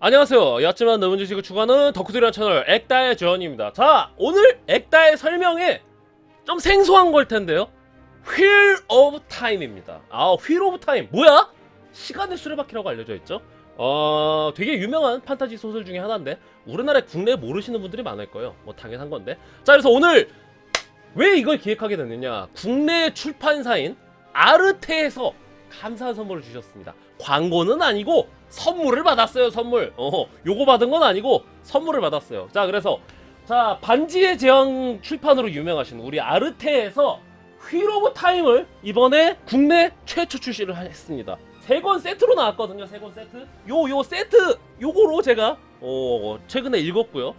안녕하세요. 얕지만 넓은 지식을 추구하는 덕후들이라는 채널 액다의 주원입니다. 자, 오늘 액다의 설명에 좀 생소한 걸 텐데요. 휠 오브 타임입니다. 휠 오브 타임 뭐야? 시간의 수레바퀴라고 알려져 있죠. 되게 유명한 판타지 소설 중에 하나인데 우리나라에 국내에 모르시는 분들이 많을 거예요. 뭐 당연한 건데. 자, 그래서 오늘 왜 이걸 기획하게 됐느냐? 국내 출판사인 아르테에서 감사한 선물을 주셨습니다. 광고는 아니고 선물을 받았어요. 선물. 요거 받은 건 아니고 선물을 받았어요. 자, 그래서 자, 반지의 제왕 출판으로 유명하신 우리 아르테에서 휠 오브 타임을 이번에 국내 최초 출시를 했습니다. 3권 세트로 나왔거든요. 3권 세트. 요 세트 요거로 제가 최근에 읽었고요.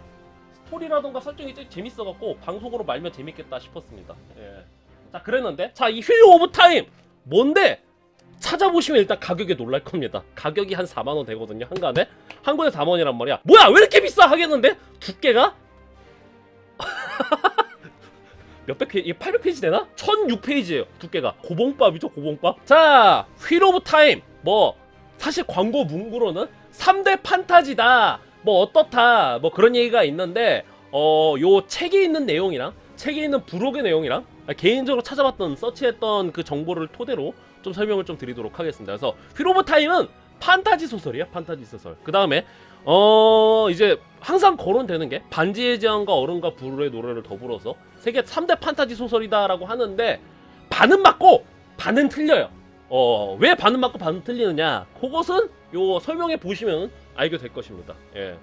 스토리라던가 설정이 되게 재밌어갖고 방송으로 말면 재밌겠다 싶었습니다. 예. 자, 그랬는데 자, 이 휠 오브 타임 뭔데? 찾아보시면 일단 가격에 놀랄 겁니다. 가격이 한 4만원 되거든요. 한 권에. 한 권에 4만원이란 말이야. 뭐야 왜 이렇게 비싸 하겠는데? 두께가? 몇백 페이지? 800페이지 되나? 1006페이지예요. 두께가. 고봉밥이죠. 고봉밥. 자, 휠 오브 타임. 뭐 사실 광고 문구로는 3대 판타지다. 뭐 어떻다. 뭐 그런 얘기가 있는데 요 책에 있는 내용이랑 책에 있는 부록의 내용이랑 개인적으로 찾아봤던 서치했던 그 정보를 토대로 좀 설명을 좀 드리도록 하겠습니다. 그래서 휠 오브 타임은 판타지 소설이야. 판타지 소설. 그 다음에 이제 항상 거론되는 게 반지의 제왕과 얼음과 불의 노래를 더불어서 세계 3대 판타지 소설이다라고 하는데 반은 맞고 반은 틀려요. 왜 반은 맞고 반은 틀리느냐? 그것은 요 설명해 보시면 알게 될 것입니다. 예.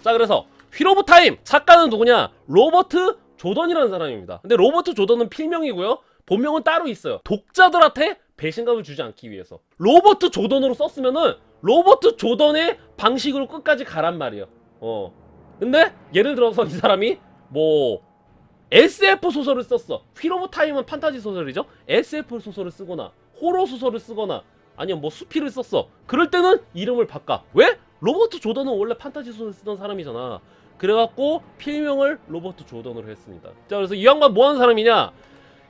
자, 그래서 휠 오브 타임 작가는 누구냐? 로버트 조던이라는 사람입니다. 근데 로버트 조던은 필명이고요. 본명은 따로 있어요. 독자들한테 배신감을 주지 않기 위해서. 로버트 조던으로 썼으면은 로버트 조던의 방식으로 끝까지 가란 말이에요. 근데 예를 들어서 이 사람이 뭐 SF 소설을 썼어. 휠 오브 타임은 판타지 소설이죠. SF 소설을 쓰거나 호러 소설을 쓰거나 아니면 뭐 수필을 썼어. 그럴 때는 이름을 바꿔. 왜? 로버트 조던은 원래 판타지 소설 쓰던 사람이잖아. 그래갖고 필명을 로버트 조던으로 했습니다. 자, 그래서 이 양반 뭐 하는 사람이냐?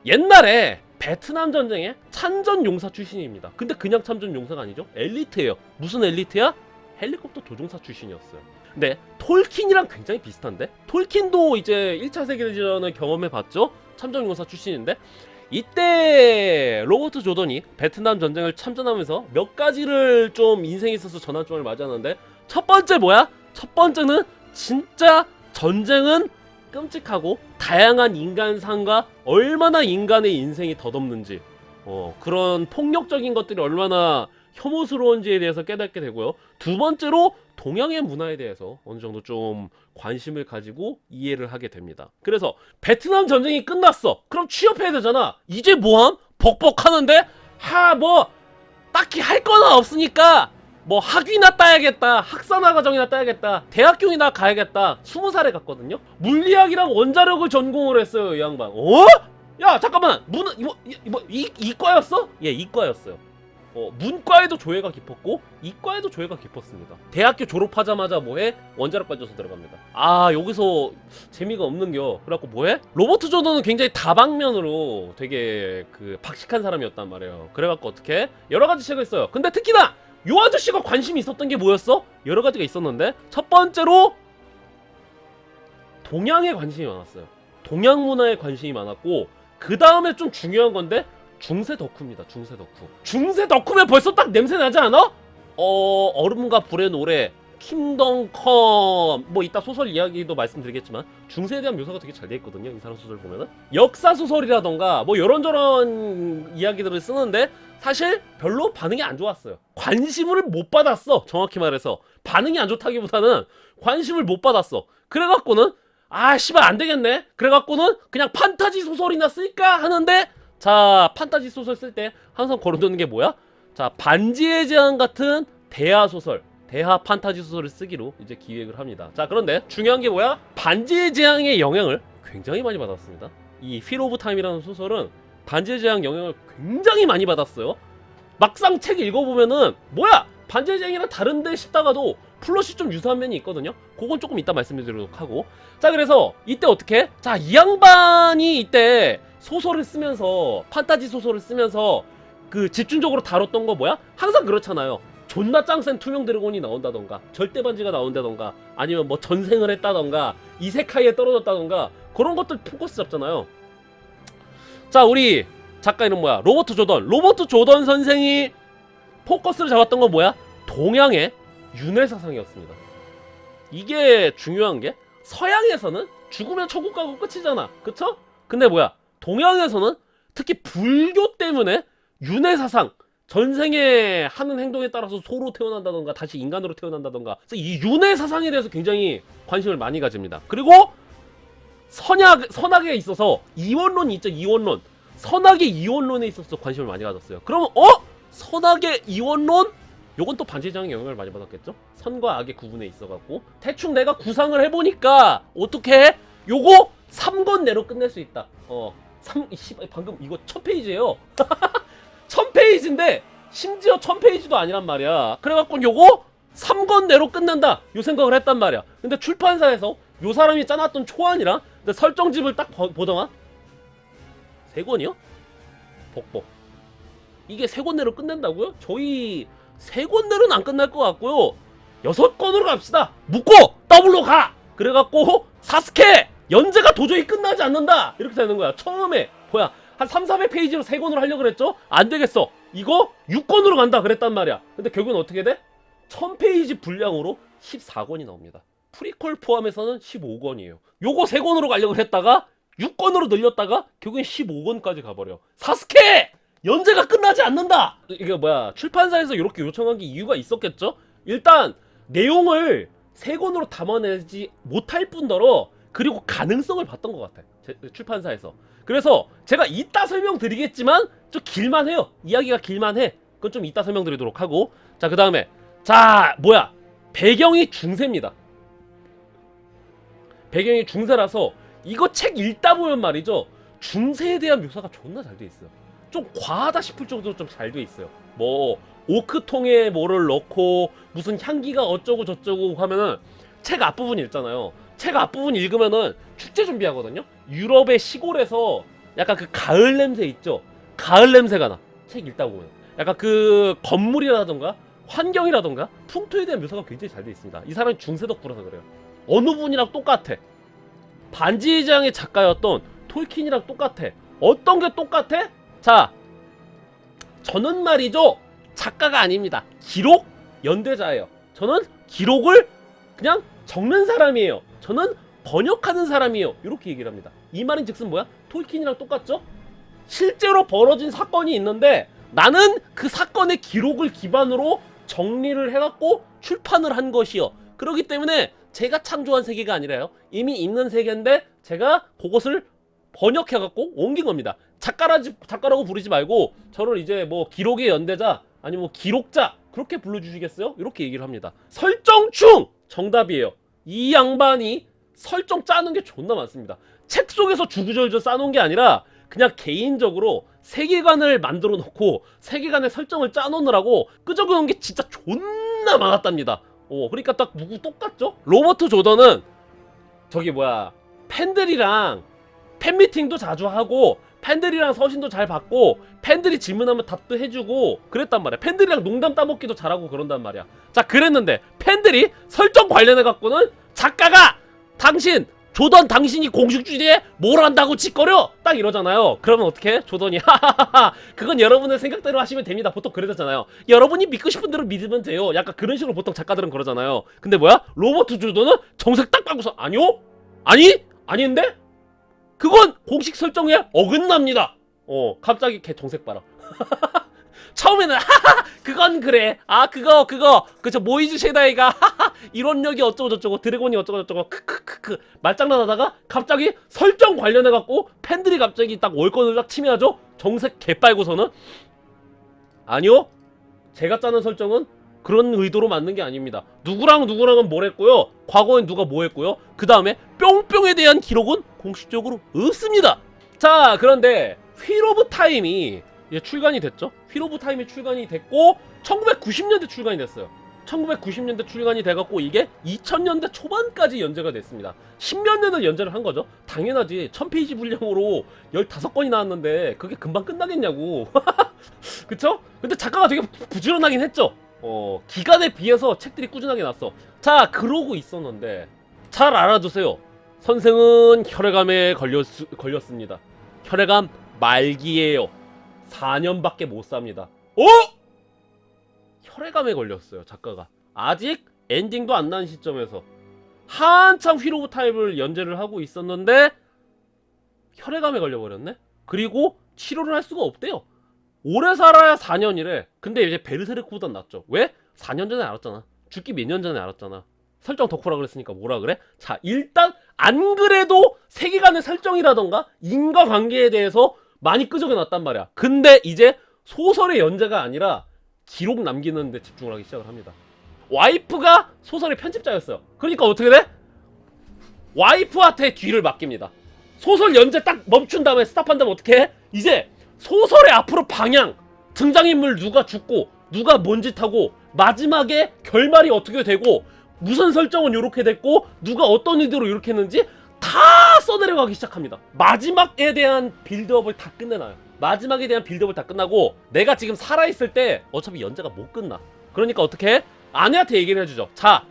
옛날에 베트남 전쟁의 참전 용사 출신입니다. 근데 그냥 참전 용사가 아니죠. 엘리트예요. 무슨 엘리트야? 헬리콥터 조종사 출신이었어요. 근데 톨킨이랑 굉장히 비슷한데? 톨킨도 이제 1차 세계대전을 경험해봤죠? 참전 용사 출신인데 이때 로버트 조던이 베트남 전쟁을 참전하면서 몇 가지를 좀 인생에 있어서 전환점을 맞았는데 첫 번째 뭐야? 첫 번째는 진짜 전쟁은 끔찍하고 다양한 인간상과 얼마나 인간의 인생이 덧없는지 그런 폭력적인 것들이 얼마나 혐오스러운지에 대해서 깨닫게 되고요. 두 번째로 동양의 문화에 대해서 어느 정도 좀 관심을 가지고 이해를 하게 됩니다. 그래서 베트남 전쟁이 끝났어. 그럼 취업해야 되잖아. 이제 뭐함? 벅벅하는데 뭐 딱히 할 거는 없으니까 뭐 학위나 따야겠다. 학사나 과정이나 따야겠다. 대학교이나 가야겠다. 20살에 갔거든요. 물리학이랑 원자력을 전공을 했어요, 이 양반. 야, 잠깐만. 이과였어? 예, 이과였어요. 문과에도 조예가 깊었고 이과에도 조예가 깊었습니다. 대학교 졸업하자마자 뭐해? 원자력 발전소 들어갑니다. 여기서 재미가 없는겨. 그래갖고 뭐해? 로버트 조던은 굉장히 다방면으로 되게 그 박식한 사람이었단 말이에요. 그래갖고 어떻게? 여러 가지 책을 써요. 근데 특히나 요 아저씨가 관심이 있었던 게 뭐였어? 여러 가지가 있었는데 첫 번째로 동양에 관심이 많았어요. 동양 문화에 관심이 많았고 그 다음에 좀 중요한 건데 중세 덕후입니다. 중세 덕후. 중세 덕후면 벌써 딱 냄새 나지 않아? 얼음과 불의 노래, 킹덤 컴, 뭐 이따 소설 이야기도 말씀드리겠지만 중세에 대한 묘사가 되게 잘 돼 있거든요. 이 사람 소설 보면은 역사 소설이라던가 뭐 이런저런 이야기들을 쓰는데 사실 별로 반응이 안 좋았어요. 관심을 못 받았어. 정확히 말해서 반응이 안 좋다기보다는 관심을 못 받았어. 그래갖고는 씨발 안 되겠네. 그래갖고는 그냥 판타지 소설이나 쓸까 하는데 자, 판타지 소설 쓸 때 항상 거론되는 게 뭐야? 자, 반지의 제왕 같은 대하 소설, 대하 판타지 소설을 쓰기로 이제 기획을 합니다. 자, 그런데 중요한 게 뭐야? 반지의 제왕의 영향을 굉장히 많이 받았습니다. 이 휠 오브 타임이라는 소설은 반지의 제왕 영향을 굉장히 많이 받았어요. 막상 책 읽어보면은 뭐야? 반지의 제왕이랑 다른데 싶다가도 플롯이 좀 유사한 면이 있거든요. 그건 조금 이따 말씀드리도록 하고. 자, 그래서 이때 어떻게? 자, 이 양반이 이때 소설을 쓰면서 판타지 소설을 쓰면서 그 집중적으로 다뤘던 거 뭐야? 항상 그렇잖아요. 존나 짱센 투명 드래곤이 나온다던가 절대 반지가 나온다던가 아니면 뭐 전생을 했다던가 이세카이에 떨어졌다던가 그런 것들 포커스 잡잖아요. 자, 우리 작가 이름 뭐야? 로버트 조던. 로버트 조던 선생이 포커스를 잡았던 건 뭐야? 동양의 윤회사상이었습니다. 이게 중요한 게 서양에서는 죽으면 천국 가고 끝이잖아. 그쵸? 근데 뭐야? 동양에서는 특히 불교 때문에 윤회사상, 전생에 하는 행동에 따라서 소로 태어난다던가 다시 인간으로 태어난다던가, 그래서 이 윤회사상에 대해서 굉장히 관심을 많이 가집니다. 그리고 선악에 있어서 이원론이 있죠. 이원론. 선악의 이원론에 있어서 관심을 많이 가졌어요. 그러면 선악의 이원론? 요건 또 반지장의 영향을 많이 받았겠죠? 선과 악의 구분에 있어갖고 대충 내가 구상을 해보니까 어떻게 해? 요거 3권 내로 끝낼 수 있다. 방금 이거 1000페이지예요 1000페이지인데 심지어 1000페이지도 아니란 말이야. 그래갖고 요거 3권 내로 끝낸다 요 생각을 했단 말이야. 근데 출판사에서 요 사람이 짜놨던 초안이랑 근데 설정집을 딱 보더만 3권이요? 복복. 이게 3권 내로 끝낸다고요? 저희 3권 내로는 안 끝날 것 같고요. 6권으로 갑시다. 묶고 더블로 가. 그래갖고 사스케 연재가 도저히 끝나지 않는다 이렇게 되는 거야. 처음에 뭐야 한 3,400페이지로 3권으로 하려고 그랬죠? 안 되겠어. 이거 6권으로 간다 그랬단 말이야. 근데 결국은 어떻게 돼? 1000페이지 분량으로 14권이 나옵니다. 프리퀄 포함해서는 15권이에요. 요거 3권으로 가려고 했다가 6권으로 늘렸다가 결국엔 15권까지 가버려. 사스케! 연재가 끝나지 않는다! 이게 뭐야 출판사에서 이렇게 요청한 게 이유가 있었겠죠? 일단 내용을 3권으로 담아내지 못할 뿐더러 그리고 가능성을 봤던 것 같아. 출판사에서. 그래서 제가 이따 설명드리겠지만 좀 길만해요. 이야기가 길만해. 그건 좀 이따 설명드리도록 하고. 자, 그 다음에 뭐야 배경이 중세입니다. 배경이 중세라서 이거 책 읽다 보면 말이죠 중세에 대한 묘사가 존나 잘 돼 있어요. 좀 과하다 싶을 정도로 좀 잘 돼 있어요. 뭐 오크통에 뭐를 넣고 무슨 향기가 어쩌고 저쩌고 하면은 책 앞부분 읽잖아요. 책 앞부분 읽으면은 축제 준비하거든요. 유럽의 시골에서 약간 그 가을 냄새 있죠. 가을 냄새가 나. 책 읽다 보면 약간 그 건물이라던가 환경이라던가 풍토에 대한 묘사가 굉장히 잘 돼 있습니다. 이 사람이 중세 덕후라서 그래요. 어느 분이랑 똑같아. 반지의 제왕의 작가였던 톨킨이랑 똑같아. 어떤 게 똑같아? 자, 저는 말이죠 작가가 아닙니다. 기록 연대자예요. 저는 기록을 그냥 적는 사람이에요. 저는 번역하는 사람이에요. 이렇게 얘기를 합니다. 이 말인 즉슨 뭐야? 톨킨이랑 똑같죠? 실제로 벌어진 사건이 있는데 나는 그 사건의 기록을 기반으로 정리를 해갖고 출판을 한 것이요. 그렇기 때문에 제가 창조한 세계가 아니라요. 이미 있는 세계인데 제가 그것을 번역해갖고 옮긴 겁니다. 작가라고 부르지 말고 저를 이제 뭐 기록의 연대자 아니면 뭐 기록자 그렇게 불러주시겠어요? 이렇게 얘기를 합니다. 설정충! 정답이에요. 이 양반이 설정 짜는 게 존나 많습니다. 책 속에서 주구절절 짜놓은 게 아니라 그냥 개인적으로 세계관을 만들어 놓고 세계관의 설정을 짜놓느라고 끄적여 놓은 게 진짜 존나 많았답니다. 그러니까 딱 누구 똑같죠? 로버트 조던은 저기 뭐야 팬들이랑 팬미팅도 자주 하고 팬들이랑 서신도 잘 받고 팬들이 질문하면 답도 해주고 그랬단 말이야. 팬들이랑 농담 따먹기도 잘하고 그런단 말이야. 자, 그랬는데 팬들이 설정 관련해 갖고는 작가가 조던 당신이 공식 주제에 뭘 한다고 짓거려 딱 이러잖아요. 그러면 어떻게? 조던이 하하하하 그건 여러분의 생각대로 하시면 됩니다. 보통 그러잖아요. 여러분이 믿고 싶은 대로 믿으면 돼요. 약간 그런 식으로 보통 작가들은 그러잖아요. 근데 뭐야? 로버트 조던은 정색 딱 깔고서 아니요? 아닌데? 그건 공식 설정에 어긋납니다. 갑자기 걔 정색 봐라. 처음에는 하하 그건 그래. 그저 모이즈 셰다이가 하하 이론력이 어쩌고 저쩌고 드래곤이 어쩌고 저쩌고 크크크크 말장난하다가 갑자기 설정 관련해갖고 팬들이 갑자기 딱 월권을 딱 침해하죠. 정색 개빨고서는 아니요 제가 짜는 설정은 그런 의도로 만든 게 아닙니다. 누구랑은 뭘 했고요. 과거엔 누가 뭐 했고요. 그 다음에 뿅뿅에 대한 기록은 공식적으로 없습니다. 자, 그런데 휠 오브 타임이 출간이 됐죠. 휠 오브 타임이 출간이 됐고 1990년대 출간이 됐어요. 1990년대 출간이 돼갖고 이게 2000년대 초반까지 연재가 됐습니다. 10몇 년을 연재를 한 거죠. 당연하지. 1000페이지 분량으로 15권이 나왔는데 그게 금방 끝나겠냐고. 그쵸? 근데 작가가 되게 부지런하긴 했죠. 기간에 비해서 책들이 꾸준하게 났어. 자, 그러고 있었는데 잘 알아두세요. 선생은 혈액암에 걸렸습니다. 혈액암 말기예요. 4년밖에 못 삽니다. 혈액암에 걸렸어요, 작가가. 아직 엔딩도 안 난 시점에서 한참 휠 오브 타임을 연재를 하고 있었는데 혈액암에 걸려버렸네? 그리고 치료를 할 수가 없대요. 오래 살아야 4년이래. 근데 이제 베르세르크보단 낫죠. 왜? 4년 전에 알았잖아. 죽기 몇 년 전에 알았잖아. 설정 덕후라 그랬으니까 뭐라 그래? 자, 일단 안 그래도 세계관의 설정이라던가 인과관계에 대해서 많이 끄적여놨단 말이야. 근데 이제 소설의 연재가 아니라 기록 남기는 데 집중을 하기 시작을 합니다. 와이프가 소설의 편집자였어요. 그러니까 어떻게 돼? 와이프한테 뒤를 맡깁니다. 소설 연재 딱 멈춘 다음에 스탑한 다음에 어떻게 해? 이제 소설의 앞으로 방향, 등장인물 누가 죽고 누가 뭔 짓 하고 마지막에 결말이 어떻게 되고 무슨 설정은 요렇게 됐고 누가 어떤 의도로 요렇게 했는지 다 써내려가기 시작합니다. 마지막에 대한 빌드업을 다 끝내놔요. 마지막에 대한 빌드업을 다 끝나고 내가 지금 살아있을 때 어차피 연재가 못 끝나. 그러니까 어떻게 해? 아내한테 얘기를 해주죠. 자,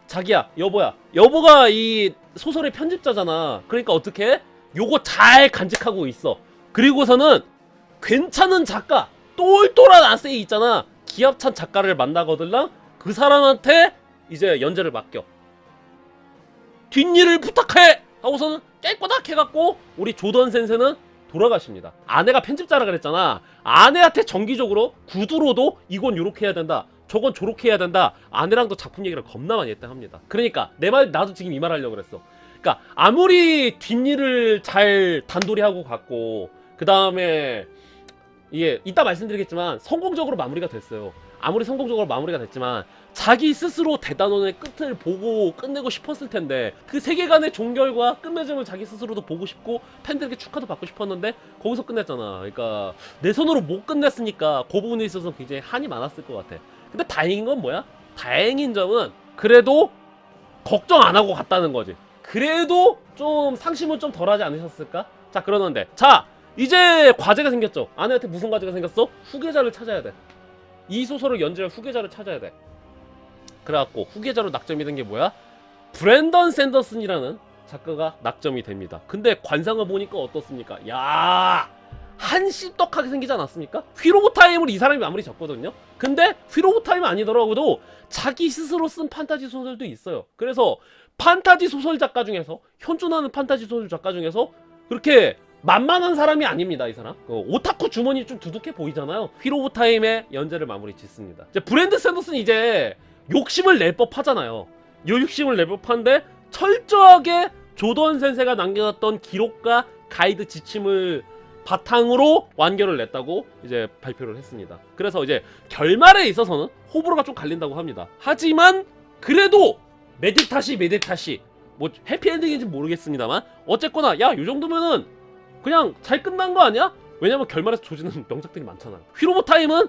자기야, 여보가 이 소설의 편집자잖아. 그러니까 어떻게 해? 요거 잘 간직하고 있어. 그리고서는 괜찮은 작가, 똘똘한 아세이 있잖아. 기합찬 작가를 만나거들랑 그 사람한테 이제 연재를 맡겨. 뒷일을 부탁해! 하고서는 깨꼬닥 해갖고 우리 조던 센세는 돌아가십니다. 아내가 편집자라 그랬잖아. 아내한테 정기적으로 구두로도 이건 요렇게 해야 된다, 저건 저렇게 해야 된다. 아내랑도 작품 얘기를 겁나 많이 했다 합니다. 그러니까 내 말, 나도 지금 이 말 하려고 그랬어. 그러니까 아무리 뒷일을 잘 단돌이 하고 갔고 그 다음에 이게 이따 말씀드리겠지만 성공적으로 마무리가 됐어요. 아무리 성공적으로 마무리가 됐지만 자기 스스로 대단원의 끝을 보고 끝내고 싶었을 텐데 그 세계관의 종결과 끝맺음을 자기 스스로도 보고 싶고 팬들에게 축하도 받고 싶었는데 거기서 끝냈잖아. 그러니까 내 손으로 못 끝냈으니까 그 부분에 있어서 굉장히 한이 많았을 것 같아. 근데 다행인 건 뭐야? 다행인 점은 그래도 걱정 안 하고 갔다는 거지. 그래도 좀 상심은 좀 덜하지 않으셨을까? 자, 그러는데 자, 이제 과제가 생겼죠. 아내한테 무슨 과제가 생겼어? 후계자를 찾아야 돼. 이 소설을 연재할 후계자를 찾아야 돼. 그래갖고 후계자로 낙점이 된 게 뭐야? 브랜던 샌더슨이라는 작가가 낙점이 됩니다. 근데 관상을 보니까 어떻습니까? 야, 한씨떡하게 생기지 않았습니까? 휠 오브 타임을 이 사람이 마무리 졌거든요. 근데 휠 오브 타임은 아니더라고도 자기 스스로 쓴 판타지 소설도 있어요. 그래서 판타지 소설 작가 중에서, 현존하는 판타지 소설 작가 중에서 그렇게 만만한 사람이 아닙니다, 이 사람. 오타쿠 주머니 좀 두둑해 보이잖아요. 휠 오브 타임의 연재를 마무리 짓습니다. 이제 브랜드 샌더슨이 이제 욕심을 낼 법하잖아요. 요 욕심을 낼 법한데 철저하게 조던 센세가 남겨놨던 기록과 가이드 지침을 바탕으로 완결을 냈다고 이제 발표를 했습니다. 그래서 이제 결말에 있어서는 호불호가 좀 갈린다고 합니다. 하지만 그래도 메디타시 뭐 해피엔딩인지 모르겠습니다만 어쨌거나 야, 요 정도면은 그냥 잘 끝난 거 아니야? 왜냐면 결말에서 조지는 명작들이 많잖아. 휠 오브 타임은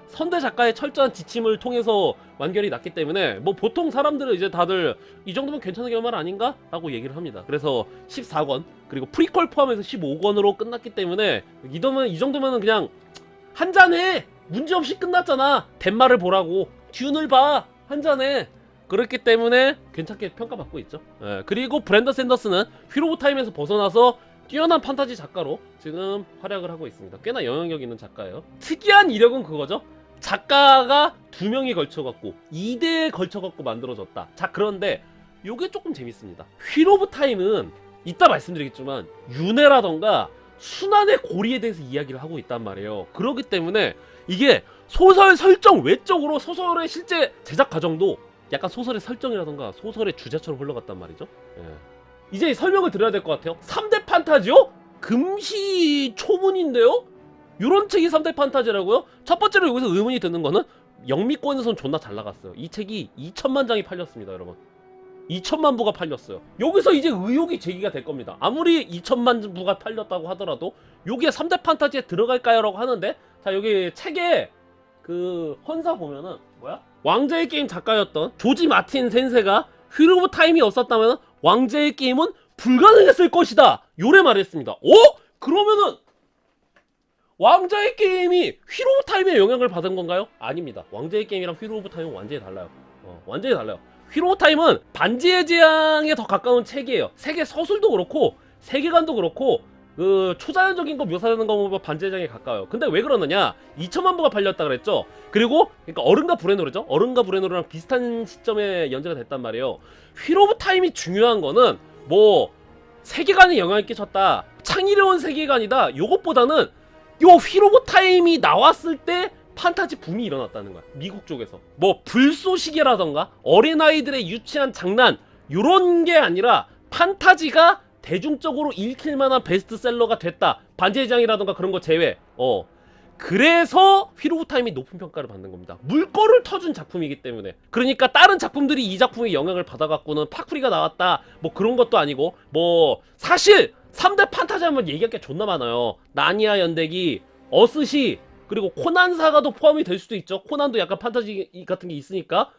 선대 작가의 철저한 지침을 통해서 완결이 났기 때문에 뭐 보통 사람들은 이제 다들 이 정도면 괜찮은 결말 아닌가? 라고 얘기를 합니다. 그래서 14권 그리고 프리퀄 포함해서 15권으로 끝났기 때문에 이 정도면은 그냥 한잔해! 문제없이 끝났잖아. 덴마를 보라고, 듄을 봐, 한잔해. 그렇기 때문에 괜찮게 평가받고 있죠. 그리고 브랜던 샌더슨은 휠 오브 타임에서 벗어나서 뛰어난 판타지 작가로 지금 활약을 하고 있습니다. 꽤나 영향력 있는 작가예요. 특이한 이력은 그거죠. 작가가 2명이 걸쳐갖고 2대에 걸쳐갖고 만들어졌다. 자, 그런데 요게 조금 재밌습니다. 휠 오브 타임은 이따 말씀드리겠지만 윤회라던가 순환의 고리에 대해서 이야기를 하고 있단 말이에요. 그렇기 때문에 이게 소설 설정 외적으로 소설의 실제 제작 과정도 약간 소설의 설정이라던가 소설의 주제처럼 흘러갔단 말이죠. 이제 설명을 드려야 될 것 같아요. 3대 판타지요? 금시초문인데요? 요런 책이 3대 판타지라고요? 첫 번째로 여기서 의문이 드는 거는 영미권에선 존나 잘 나갔어요. 이 책이 2천만 장이 팔렸습니다, 여러분. 2천만 부가 팔렸어요. 여기서 이제 의혹이 제기가 될 겁니다. 아무리 2천만 부가 팔렸다고 하더라도 요게 3대 판타지에 들어갈까요? 라고 하는데, 자, 여기 책에 그 헌사 보면은 뭐야? 왕자의 게임 작가였던 조지 마틴 센세가 휠 오브 타임이 없었다면 왕자의 게임은 불가능했을 것이다, 요래 말했습니다. 그러면은 왕자의 게임이 휠 오브 타임의 영향을 받은 건가요? 아닙니다. 왕자의 게임이랑 휠 오브 타임은 완전히 달라요. 완전히 달라요. 휠 오브 타임은 반지의 제왕에 더 가까운 책이에요. 세계 서술도 그렇고 세계관도 그렇고 그 초자연적인 거 묘사하는 거 보면 반지의 제왕에 가까워요. 근데 왜 그러느냐? 2천만 부가 팔렸다 그랬죠. 그리고 그러니까 어른과 불의 노래죠. 어른과 불의 노래랑 비슷한 시점에 연재가 됐단 말이에요. 휠 오브 타임이 중요한 거는 뭐 세계관에 영향을 끼쳤다, 창의로운 세계관이다, 요것보다는 요 휠 오브 타임이 나왔을 때 판타지 붐이 일어났다는 거야. 미국 쪽에서 뭐 불쏘시개라던가 어린아이들의 유치한 장난 요런 게 아니라 판타지가 대중적으로 읽힐 만한 베스트셀러가 됐다. 반지의 제왕이라던가 그런 거 제외. 그래서 휠 오브 타임이 높은 평가를 받는 겁니다. 물꼬를 터준 작품이기 때문에. 그러니까 다른 작품들이 이 작품의 영향을 받아갖고는 파쿠리가 나왔다 뭐 그런 것도 아니고, 뭐 사실 3대 판타지 하면 얘기할 게 존나 많아요. 나니아 연대기, 어스시, 그리고 코난 사가도 포함이 될 수도 있죠. 코난도 약간 판타지 같은 게 있으니까.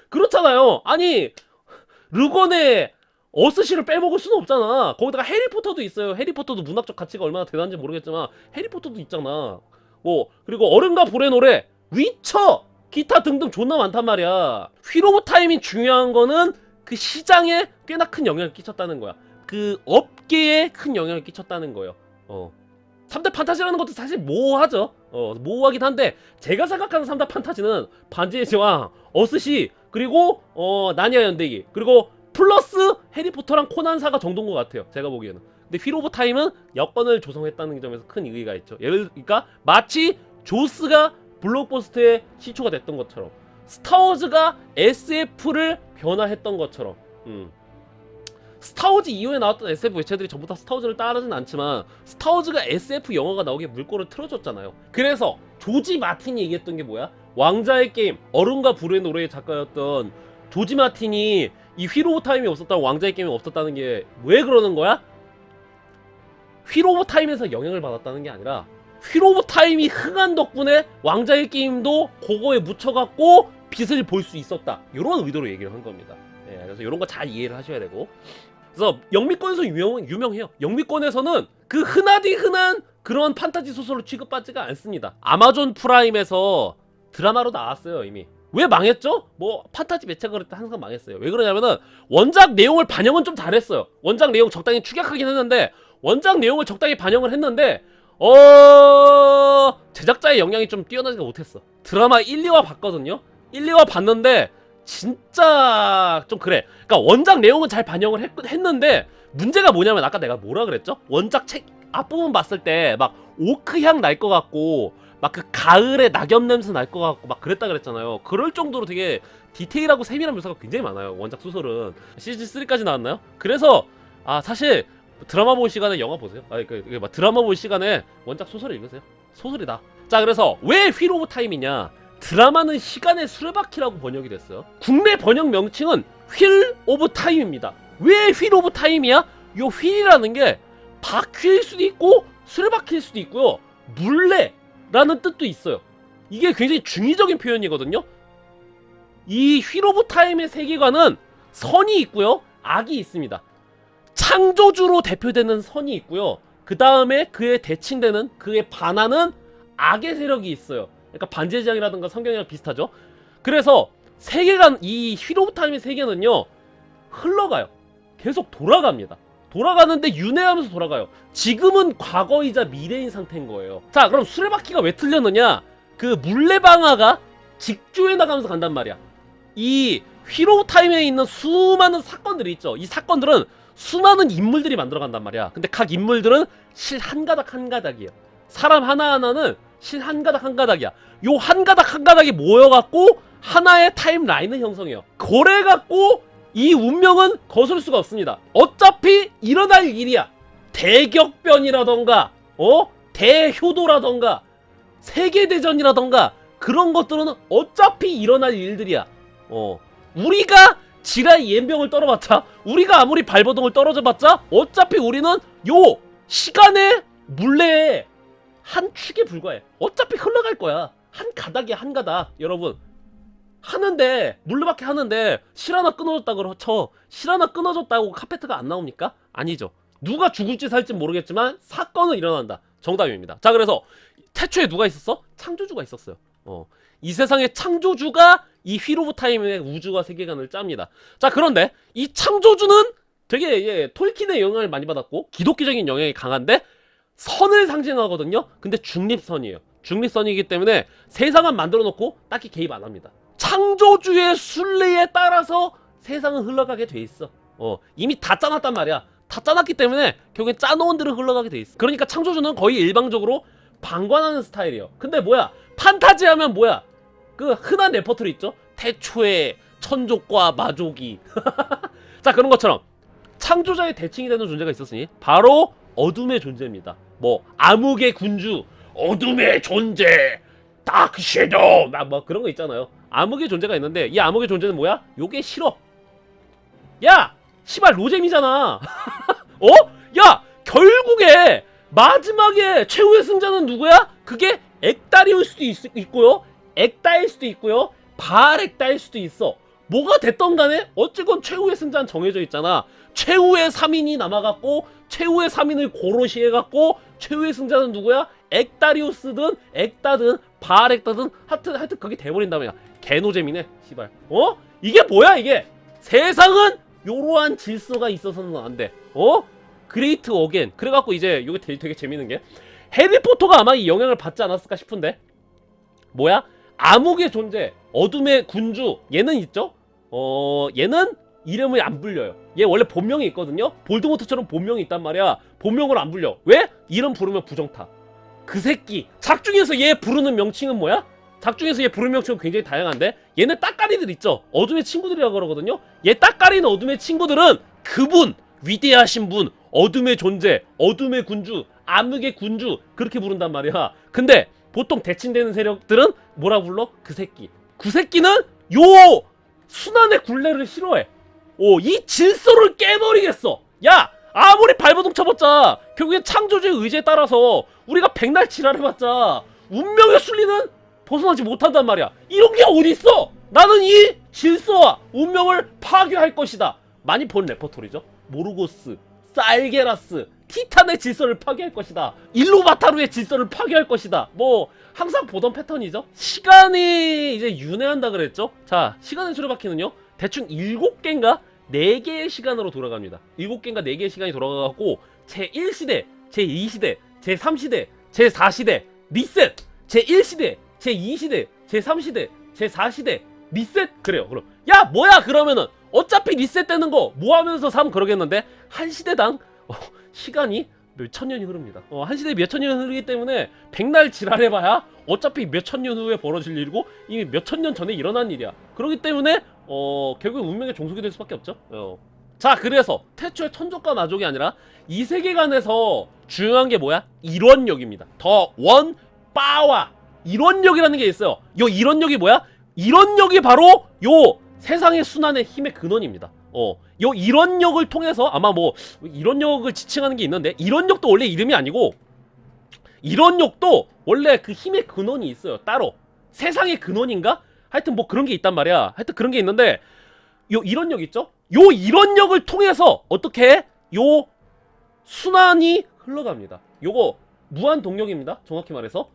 그렇잖아요. 아니 르건의 어스시를 빼먹을 수는 없잖아. 거기다가 해리포터도 있어요. 해리포터도 문학적 가치가 얼마나 대단한지 모르겠지만 해리포터도 있잖아. 그리고 어른과 불의 노래, 위쳐, 기타 등등 존나 많단 말이야. 휠 오브 타임이 중요한 거는 그 시장에 꽤나 큰 영향을 끼쳤다는 거야. 그 업계에 큰 영향을 끼쳤다는 거예요. 3대 판타지라는 것도 사실 모호하죠. 모호하긴 한데 제가 생각하는 3대 판타지는 반지의 제왕, 어스시, 그리고 나니아 연대기, 그리고 플러스 해리포터랑 코난사가 정도인 것 같아요. 제가 보기에는. 근데 휠 오브 타임은 여건을 조성했다는 점에서 큰 의의가 있죠. 그러니까 마치 조스가 블록버스터의 시초가 됐던 것처럼, 스타워즈가 SF를 변화했던 것처럼. 스타워즈 이후에 나왔던 SF 외체들이 전부 다 스타워즈를 따르진 않지만 스타워즈가 SF 영화가 나오게 물꼬를 틀어줬잖아요. 그래서 조지 마틴이 얘기했던 게 뭐야? 왕자의 게임, 어른과 불의 노래의 작가였던 조지 마틴이 이 휠 오브 타임이 없었다고 왕자의 게임이 없었다는 게 왜 그러는 거야? 휠 오브 타임에서 영향을 받았다는 게 아니라 휠 오브 타임이 흥한 덕분에 왕자의 게임도 그거에 묻혀갖고 빛을 볼 수 있었다, 이런 의도로 얘기를 한 겁니다. 그래서 이런 거 잘 이해를 하셔야 되고, 그래서 영미권에서 유명해요. 영미권에서는 그 흔하디 흔한 그런 판타지 소설로 취급받지가 않습니다. 아마존 프라임에서 드라마로 나왔어요. 이미. 왜 망했죠? 뭐 판타지 매체가 그럴 때 항상 망했어요. 왜 그러냐면은 원작 내용을 반영은 좀 잘했어요. 원작 내용 적당히 축약하긴 했는데, 원작 내용을 적당히 반영을 했는데 제작자의 역량이 좀 뛰어나지가 못했어. 드라마 1, 2화 봤거든요. 1, 2화 봤는데 진짜 좀 그래. 그러니까 원작 내용은 잘 반영을 했는데 문제가 뭐냐면, 아까 내가 뭐라 그랬죠? 원작 책 앞부분 봤을 때 막 오크향 날 것 같고 막 그 가을에 낙엽 냄새 날 것 같고 막 그랬다 그랬잖아요. 그럴 정도로 되게 디테일하고 세밀한 묘사가 굉장히 많아요. 원작 소설은 시즌 3까지 나왔나요? 그래서 사실 드라마 볼 시간에 영화 보세요. 드라마 볼 시간에 원작 소설 읽으세요. 소설이다. 자, 그래서 왜 휠 오브 타임이냐? 드라마는 시간의 수레바퀴라고 번역이 됐어요. 국내 번역 명칭은 휠 오브 타임입니다. 왜 휠 오브 타임이야? 요 휠이라는 게 바퀴일 수도 있고 수레바퀴일 수도 있고요, 물레라는 뜻도 있어요. 이게 굉장히 중의적인 표현이거든요. 이 휠 오브 타임의 세계관은 선이 있고요, 악이 있습니다. 창조주로 대표되는 선이 있고요, 그 다음에 그에 대칭되는, 그에 반하는 악의 세력이 있어요. 그러니까 반지의 제왕이라든가 성경이랑 비슷하죠. 그래서 세계관, 이 휠 오브 타임의 세계는요 흘러가요. 계속 돌아갑니다. 돌아가는데 윤회하면서 돌아가요. 지금은 과거이자 미래인 상태인 거예요. 자, 그럼 수레바퀴가 왜 틀렸느냐? 그 물레방아가 직조해 나가면서 간단 말이야. 이 휠 오브 타임에 있는 수많은 사건들이 있죠. 이 사건들은 수많은 인물들이 만들어 간단 말이야. 근데 각 인물들은 실 한 가닥 한 가닥이에요. 사람 하나하나는 실 한 가닥 한 가닥이야. 요 한 가닥 한 가닥이 모여갖고 하나의 타임라인을 형성해요. 그래갖고 이 운명은 거슬 수가 없습니다. 어차피 일어날 일이야. 대격변이라던가 대효도라던가 세계대전이라던가 그런 것들은 어차피 일어날 일들이야. 우리가 지라의 옌병을 떨어봤자, 우리가 아무리 발버둥을 떨어져봤자 어차피 우리는 요 시간의 물레에 한 축에 불과해. 어차피 흘러갈 거야. 한 가닥이야, 한 가닥. 여러분, 하는데 물레바퀴 하는데 실 하나 끊어졌다고 쳐. 실 하나 끊어졌다고 카페트가 안 나옵니까? 아니죠. 누가 죽을지 살지 모르겠지만 사건은 일어난다. 정답입니다. 자, 그래서 태초에 누가 있었어? 창조주가 있었어요. 이 세상의 창조주가 이 휠 오브 타임의 우주와 세계관을 짭니다. 자, 그런데 이 창조주는 되게 톨킨의 영향을 많이 받았고 기독교적인 영향이 강한데 선을 상징하거든요. 근데 중립선이에요. 중립선이기 때문에 세상은 만들어 놓고 딱히 개입 안 합니다. 창조주의 순리에 따라서 세상은 흘러가게 돼 있어. 이미 다 짜놨단 말이야. 다 짜놨기 때문에 결국엔 짜놓은 대로 흘러가게 돼 있어. 그러니까 창조주는 거의 일방적으로 방관하는 스타일이에요. 근데 뭐야? 판타지 하면 뭐야? 그 흔한 레퍼토리 있죠? 태초에 천족과 마족이 자, 그런 것처럼 창조자의 대칭이 되는 존재가 있었으니 바로 어둠의 존재입니다. 뭐 암흑의 군주, 어둠의 존재, 다크 섀도우 뭐 그런 거 있잖아요. 암흑의 존재가 있는데 이 암흑의 존재는 뭐야? 요게 싫어. 야! 시발 노잼이잖아. 야! 결국에 마지막에 최후의 승자는 누구야? 그게 엑달일 수도 있고요. 엑다일 수도 있고요. 바알엑다일 수도 있어. 뭐가 됐던 간에 어쨌건 최후의 승자는 정해져 있잖아. 최후의 3인이 남아갖고 최후의 3인을 고로시 해갖고 최후의 승자는 누구야? 엑다리우스든 엑다든 바알엑다든 하여튼 그게 돼버린다며. 개노잼이네 시발. 이게 뭐야 이게. 세상은 요러한 질서가 있어서는 안 돼. 그레이트 어겐. 그래갖고 이제 요게 되게 재밌는 게 해리포터가 아마 이 영향을 받지 않았을까 싶은데 뭐야? 암흑의 존재, 어둠의 군주, 얘는 있죠? 얘는 이름을 안 불려요. 얘 원래 본명이 있거든요? 볼드모트처럼 본명이 있단 말이야. 본명을 안 불려. 왜? 이름 부르면 부정타. 그 새끼. 작중에서 얘 부르는 명칭은 뭐야? 작중에서 얘 부르는 명칭은 굉장히 다양한데 얘네 따까리들 있죠? 어둠의 친구들이라고 그러거든요? 얘 따까리는 어둠의 친구들은 그분, 위대하신 분, 어둠의 존재, 어둠의 군주, 암흑의 군주 그렇게 부른단 말이야. 근데 보통 대칭되는 세력들은 뭐라 불러? 그 새끼. 그 새끼는 요 순환의 굴레를 싫어해. 이 질서를 깨버리겠어. 야! 아무리 발버둥 쳐봤자 결국엔 창조주의 의지에 따라서 우리가 백날 지랄해봤자 운명의 순리는 벗어나지 못한단 말이야. 이런 게 어딨어? 나는 이 질서와 운명을 파괴할 것이다. 많이 본 레퍼토리죠. 모르고스, 살게라스, 티탄의 질서를 파괴할 것이다. 일로바타루의 질서를 파괴할 것이다. 뭐 항상 보던 패턴이죠. 시간이 이제 윤회한다 그랬죠. 자, 시간의 수레바퀴는요 대충 7개인가 4개의 시간으로 돌아갑니다. 7개인가 4개의 시간이 돌아가고 제1시대, 제2시대, 제3시대, 제4시대 리셋. 제1시대, 제2시대, 제3시대, 제4시대 리셋. 그래요. 그럼 야 뭐야 그러면은 어차피 리셋되는 거 뭐 하면서 삶 그러겠는데 한 시대당 시간이 몇천 년이 흐릅니다. 한 시대에 몇천 년이 흐르기 때문에 백날 지랄해봐야 어차피 몇천 년 후에 벌어질 일이고 이미 몇천 년 전에 일어난 일이야. 그렇기 때문에 결국 운명의 종속이 될 수밖에 없죠. 자, 그래서 태초의 천족과 마족이 아니라 이 세계관에서 중요한 게 뭐야? 일원력입니다. 더 원 빠와 일원력이라는 게 있어요. 요 일원력이 뭐야? 일원력이 바로 요 세상의 순환의 힘의 근원입니다. 요 일원력을 통해서 아마 뭐 일원력을 지칭하는 게 있는데 일원력도 원래 이름이 아니고 일원력도 원래 그 힘의 근원이 있어요. 따로 세상의 근원인가? 하여튼 뭐 그런 게 있단 말이야. 하여튼 그런 게 있는데 요 일원력 있죠? 요 일원력을 통해서 어떻게 해? 요 순환이 흘러갑니다. 요거 무한 동력입니다. 정확히 말해서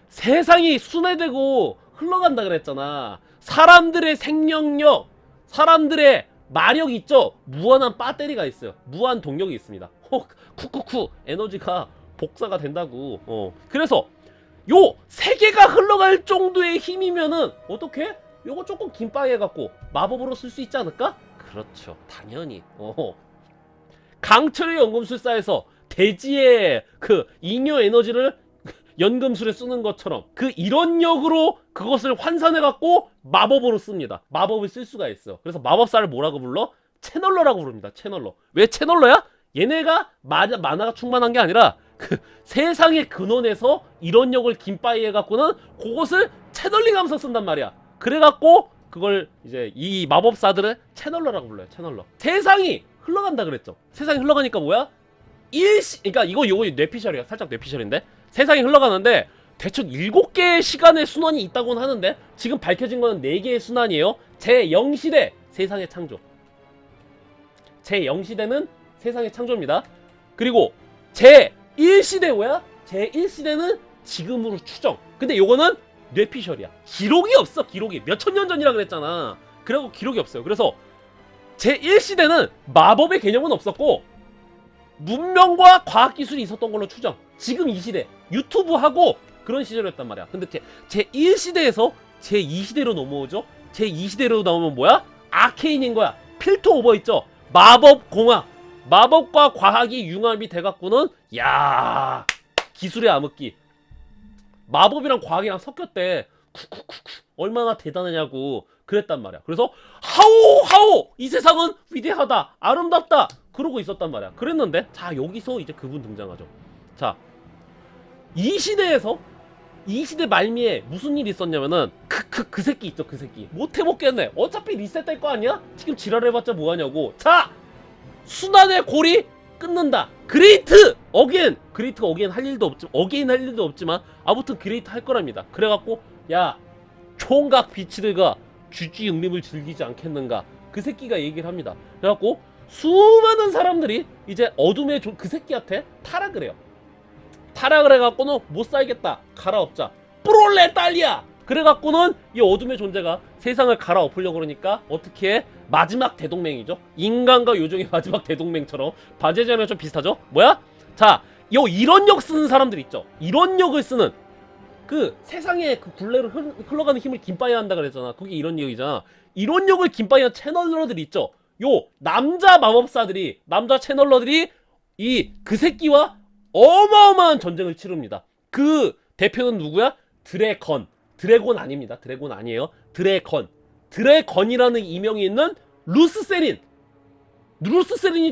세상이 순회되고 흘러간다 그랬잖아. 사람들의 생명력, 사람들의 마력이 있죠? 무한한 배터리가 있어요. 무한 동력이 있습니다. 쿠쿠쿠 에너지가 복사가 된다고. 그래서 요 세계가 흘러갈 정도의 힘이면은 어떻게? 요거 조금 긴빠이 해갖고 마법으로 쓸 수 있지 않을까? 그렇죠. 당연히. 강철의 연금술사에서 대지의 그 잉여 에너지를 연금술에 쓰는 것처럼 그 일원력으로 그것을 환산해갖고 마법으로 씁니다. 마법을 쓸 수가 있어요. 그래서 마법사를 뭐라고 불러? 채널러라고 부릅니다. 채널러. 왜 채널러야? 얘네가 만화가 충만한 게 아니라 그 세상의 근원에서 일원력을 긴빠이 해갖고는 그것을 채널링하면서 쓴단 말이야. 그래갖고 그걸 이제 이 마법사들을 채널러라고 불러요. 채널러. 세상이 흘러간다 그랬죠. 세상이 흘러가니까 뭐야? 그러니까 이거 뇌피셜이야. 살짝 뇌피셜인데 세상이 흘러가는데 대충 7개의 시간의 순환이 있다고는 하는데 지금 밝혀진 거는 4개의 순환이에요. 제0시대 세상의 창조, 제0시대는 세상의 창조입니다. 그리고 제1시대 뭐야? 제1시대는 지금으로 추정. 근데 요거는 뇌피셜이야. 기록이 없어. 기록이 몇천 년 전이라 그랬잖아. 그리고 기록이 없어요. 그래서 제1시대는 마법의 개념은 없었고 문명과 과학기술이 있었던 걸로 추정. 지금 이 시대 유튜브하고 그런 시절이었단 말이야. 근데 제1시대에서 제2시대로 넘어오죠. 제2시대로 나오면 뭐야? 아케인인 거야. 필터 오버 있죠. 마법 공학. 마법과 과학이 융합이 돼갖고는 야 기술의 암흑기. 마법이랑 과학이랑 섞였대. 얼마나 대단하냐고 그랬단 말이야. 그래서 하오 이 세상은 위대하다 아름답다 그러고 있었단 말이야. 그랬는데 자 여기서 이제 그분 등장하죠. 자 이 시대에서 이 시대 말미에 무슨 일이 있었냐면은 그 새끼 있죠. 그 새끼 못 해먹겠네. 어차피 리셋될 거 아니야? 지금 지랄해봤자 뭐하냐고. 자 순환의 고리 끊는다. 그레이트 어게인. 그레이트가 어게인 할 일도 없지만 아무튼 그레이트 할 거랍니다. 그래갖고 야 총각 비치드가 주지 응림을 즐기지 않겠는가. 그 새끼가 얘기를 합니다. 그래갖고 수많은 사람들이 이제 어둠의 그 새끼한테 타락을 해요. 타락을 해갖고는 못 살겠다. 갈아엎자. 프롤레탈리아. 그래갖고는 이 어둠의 존재가 세상을 갈아엎으려고 그러니까 어떻게 해? 마지막 대동맹이죠. 인간과 요정의 마지막 대동맹처럼 반제자면 좀 비슷하죠. 뭐야? 자, 이런 역 쓰는 사람들 있죠. 이런 역을 쓰는 그 세상에 그 굴레로 흘러가는 힘을 김빠이 한다 그랬잖아. 그게 이런 역이잖아. 이런 역을 김빠이 한 채널러들이 있죠. 요 남자 마법사들이 남자 채널러들이 그 새끼와 어마어마한 전쟁을 치릅니다. 그 대표는 누구야? 드래곤 아닙니다. 드래곤 아니에요. 드래건이라는 이명이 있는 루스세린이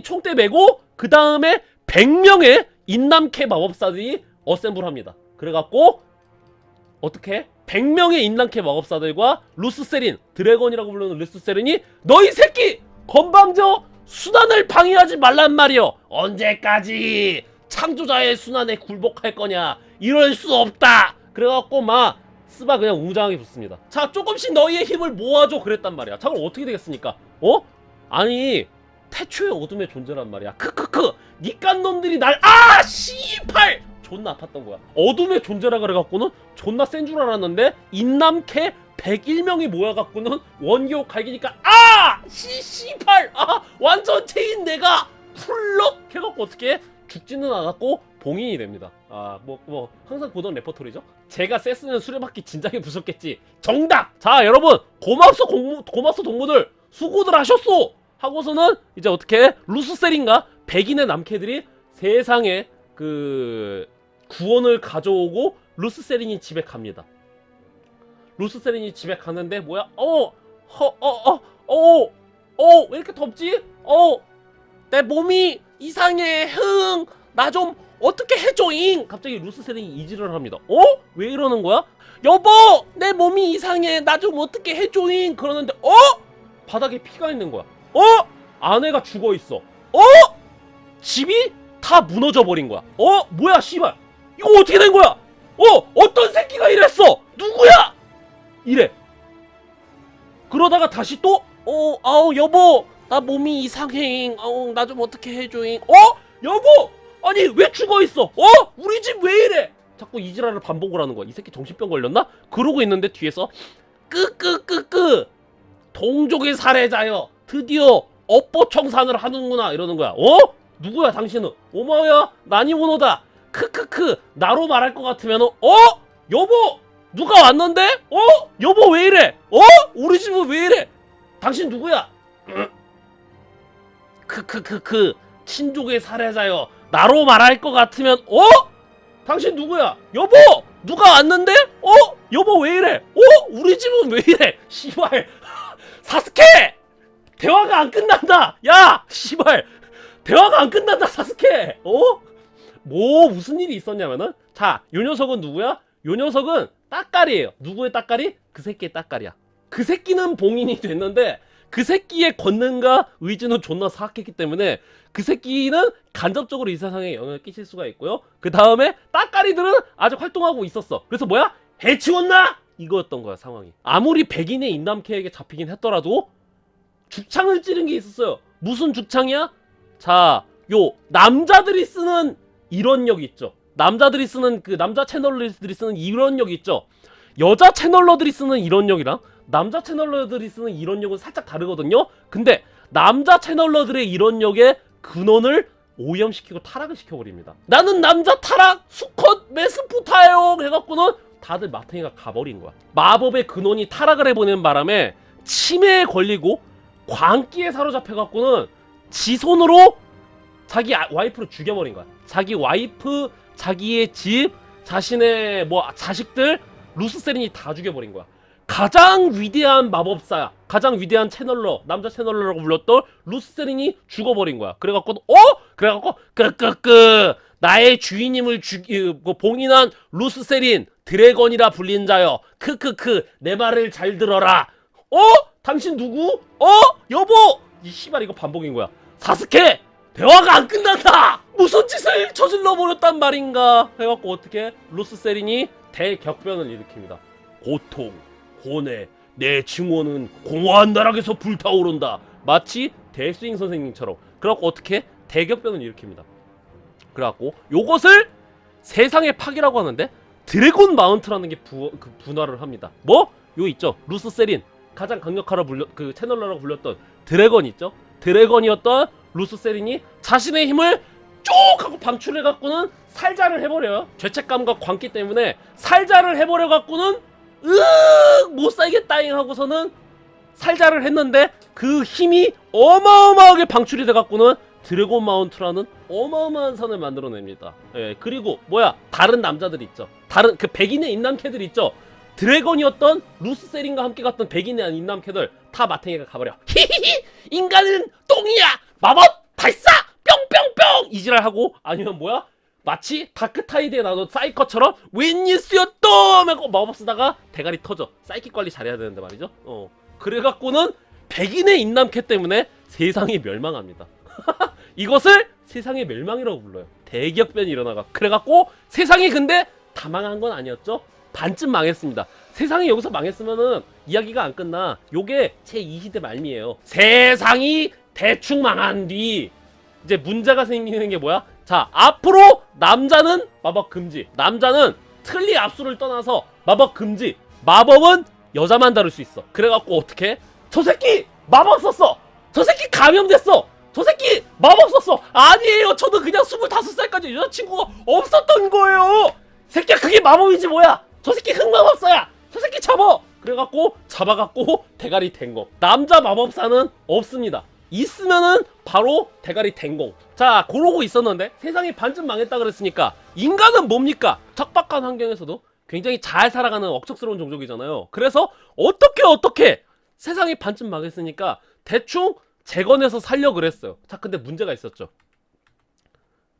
총대 메고 그 다음에 100명의 인남캐 마법사들이 어셈블 합니다. 그래갖고 어떻게 100명의 인남캐 마법사들과 루스세린, 드래곤이라고 부르는 루스세린이 너희 새끼 건방져 순환을 방해하지 말란 말이여. 언제까지 창조자의 순환에 굴복할 거냐. 이럴 수 없다. 그래갖고 막 스바 그냥 웅장하게 붙습니다. 자 조금씩 너희의 힘을 모아줘 그랬단 말이야. 자 그럼 어떻게 되겠습니까? 아니 태초의 어둠의 존재란 말이야. 니깐 놈들이 날 씨팔 존나 아팠던 거야. 어둠의 존재라 그래갖고는 존나 센 줄 알았는데 인남캐 101명이 모여갖고는 원기옥 갈기니까 씨팔 완전체인 내가 풀럭 해갖고 어떻게 해? 죽지는 않았고 봉인이 됩니다. 항상 보던 레퍼토리죠. 제가 세스는 수레바퀴 진작에 부쉈겠지. 정답! 자 여러분 고맙소 동무들 수고들 하셨소! 하고서는 이제 어떻게 해? 루스셀인가 100인의 남캐들이 세상에 그 구원을 가져오고 루스세린이 집에 갑니다. 루스세린이 집에 가는데 뭐야? 왜 이렇게 덥지? 내 몸이 이상해. 나 좀 어떻게 해줘잉? 갑자기 루스세린이 이지랄을 합니다. 왜 이러는 거야? 여보! 내 몸이 이상해. 나 좀 어떻게 해줘잉? 그러는데 바닥에 피가 있는 거야. 아내가 죽어있어. 집이 다 무너져 버린 거야. 뭐야 씨발 이거 어떻게 된 거야? 어떤 새끼가 이랬어? 누구야? 이래. 그러다가 다시 또 여보 나 몸이 이상해. 나 좀 어떻게 해줘잉. 여보 아니 왜 죽어있어? 우리 집 왜 이래? 자꾸 이지랄을 반복을 하는 거야. 이 새끼 정신병 걸렸나? 그러고 있는데 뒤에서 동족의 살해자여 드디어 업보청산을 하는구나 이러는 거야. 누구야 당신은? 오마야 나니모노다. 나로 말할 것 같으면 여보 누가 왔는데? 여보 왜 이래? 우리 집은 왜 이래? 당신 누구야? 친족의 살해자여 나로 말할 것 같으면 당신 누구야? 여보 누가 왔는데? 여보 왜 이래? 우리 집은 왜 이래? 씨발 사스케 대화가 안 끝난다. 야 씨발 대화가 안 끝난다 사스케. 무슨 일이 있었냐면은 자 요 녀석은 누구야? 요 녀석은 따까리예요. 누구의 따까리? 그 새끼의 따까리야. 그 새끼는 봉인이 됐는데 그 새끼의 권능과 의지는 존나 사악했기 때문에 그 새끼는 간접적으로 이 세상에 영향을 끼칠 수가 있고요. 그 다음에 따까리들은 아직 활동하고 있었어. 그래서 뭐야? 해치웠나? 이거였던 거야 상황이. 아무리 백인의 인남캐에게 잡히긴 했더라도 죽창을 찌른 게 있었어요. 무슨 죽창이야? 자 요 남자들이 쓰는 이런력 있죠. 남자들이 쓰는 그 남자 채널러들이 쓰는 이런력 있죠. 여자 채널러들이 쓰는 이런력이랑 남자 채널러들이 쓰는 이런력은 살짝 다르거든요. 근데 남자 채널러들의 이런력의 근원을 오염시키고 타락을 시켜버립니다. 나는 남자 타락 수컷 메스푸타예요 해갖고는 다들 마탱이가 가버린 거야. 마법의 근원이 타락을 해보는 바람에 치매에 걸리고 광기에 사로잡혀갖고는 지 손으로 자기 와이프를 죽여버린 거야. 자기 와이프, 자기의 집, 자신의 뭐 자식들 루스세린이 다 죽여버린 거야. 가장 위대한 마법사야, 가장 위대한 채널러, 남자 채널러라고 불렸던 루스세린이 죽어버린 거야. 그래갖고 그래갖고 나의 주인님을 봉인한 루스세린 드래건이라 불린 자여 크크크 내 말을 잘 들어라. 당신 누구? 여보! 이 씨발 이거 반복인 거야. 사스케! 대화가 안 끝난다! 무슨 짓을 저질러 버렸단 말인가 해갖고 어떻게 루스세린이 대격변을 일으킵니다. 고통, 고뇌, 내 증오는 공허한 나락에서 불타오른다. 마치 데스윙 선생님처럼. 그래갖고 어떻게 대격변을 일으킵니다. 그래갖고 요것을 세상의 파괴라고 하는데 드래곤 마운트라는 게 분화를 합니다. 뭐? 요 있죠. 루스세린 가장 강력하라 그 채널러라고 불렸던 드래건 있죠. 드래건이었던 루스세린이 자신의 힘을 쭉 하고 방출해갖고는 살자를 해버려요. 죄책감과 광기 때문에 살자를 해버려갖고는 못 살겠다잉 하고서는 살자를 했는데 그 힘이 어마어마하게 방출이 돼갖고는 드래곤 마운트라는 어마어마한 선을 만들어냅니다. 예, 그리고 뭐야 다른 남자들 있죠. 다른 그 백인의 인남캐들 있죠. 드래곤이었던 루스세린과 함께 갔던 백인의 인남캐들 다 마탱이가 가버려. 히히히 인간은 똥이야 마법 발사 뿅뿅뿅 이지랄하고 아니면 뭐야 마치 다크타이드에 나온 사이커처럼 웬일스였던 하고 마법 쓰다가 대가리 터져. 사이킥 관리 잘해야 되는데 말이죠. 그래갖고는 백인의 인남캐 때문에 세상이 멸망합니다. 이것을 세상의 멸망이라고 불러요. 대격변이 일어나가. 그래갖고 세상이 근데 다 망한 건 아니었죠. 반쯤 망했습니다. 세상이 여기서 망했으면은 이야기가 안 끝나. 요게 제2시대 말미에요. 세상이 대충 망한 뒤 이제 문제가 생기는 게 뭐야? 자, 앞으로 남자는 마법 금지. 남자는 틀리 압수를 떠나서 마법 금지. 마법은 여자만 다룰 수 있어. 그래갖고 어떻게? 저 새끼 마법 썼어. 저 새끼 감염됐어. 저 새끼 마법 썼어. 아니에요. 저도 그냥 25살까지 여자친구가 없었던 거예요. 새끼야 그게 마법이지 뭐야. 저 새끼 흑마법사야. 저 새끼 잡아. 그래갖고 잡아갖고 대가리 된 거. 남자 마법사는 없습니다. 있으면은 바로 대가리 댕공. 자, 그러고 있었는데 세상이 반쯤 망했다 그랬으니까 인간은 뭡니까? 척박한 환경에서도 굉장히 잘 살아가는 억척스러운 종족이잖아요. 그래서 어떻게 세상이 반쯤 망했으니까 대충 재건해서 살려 그랬어요. 자, 근데 문제가 있었죠.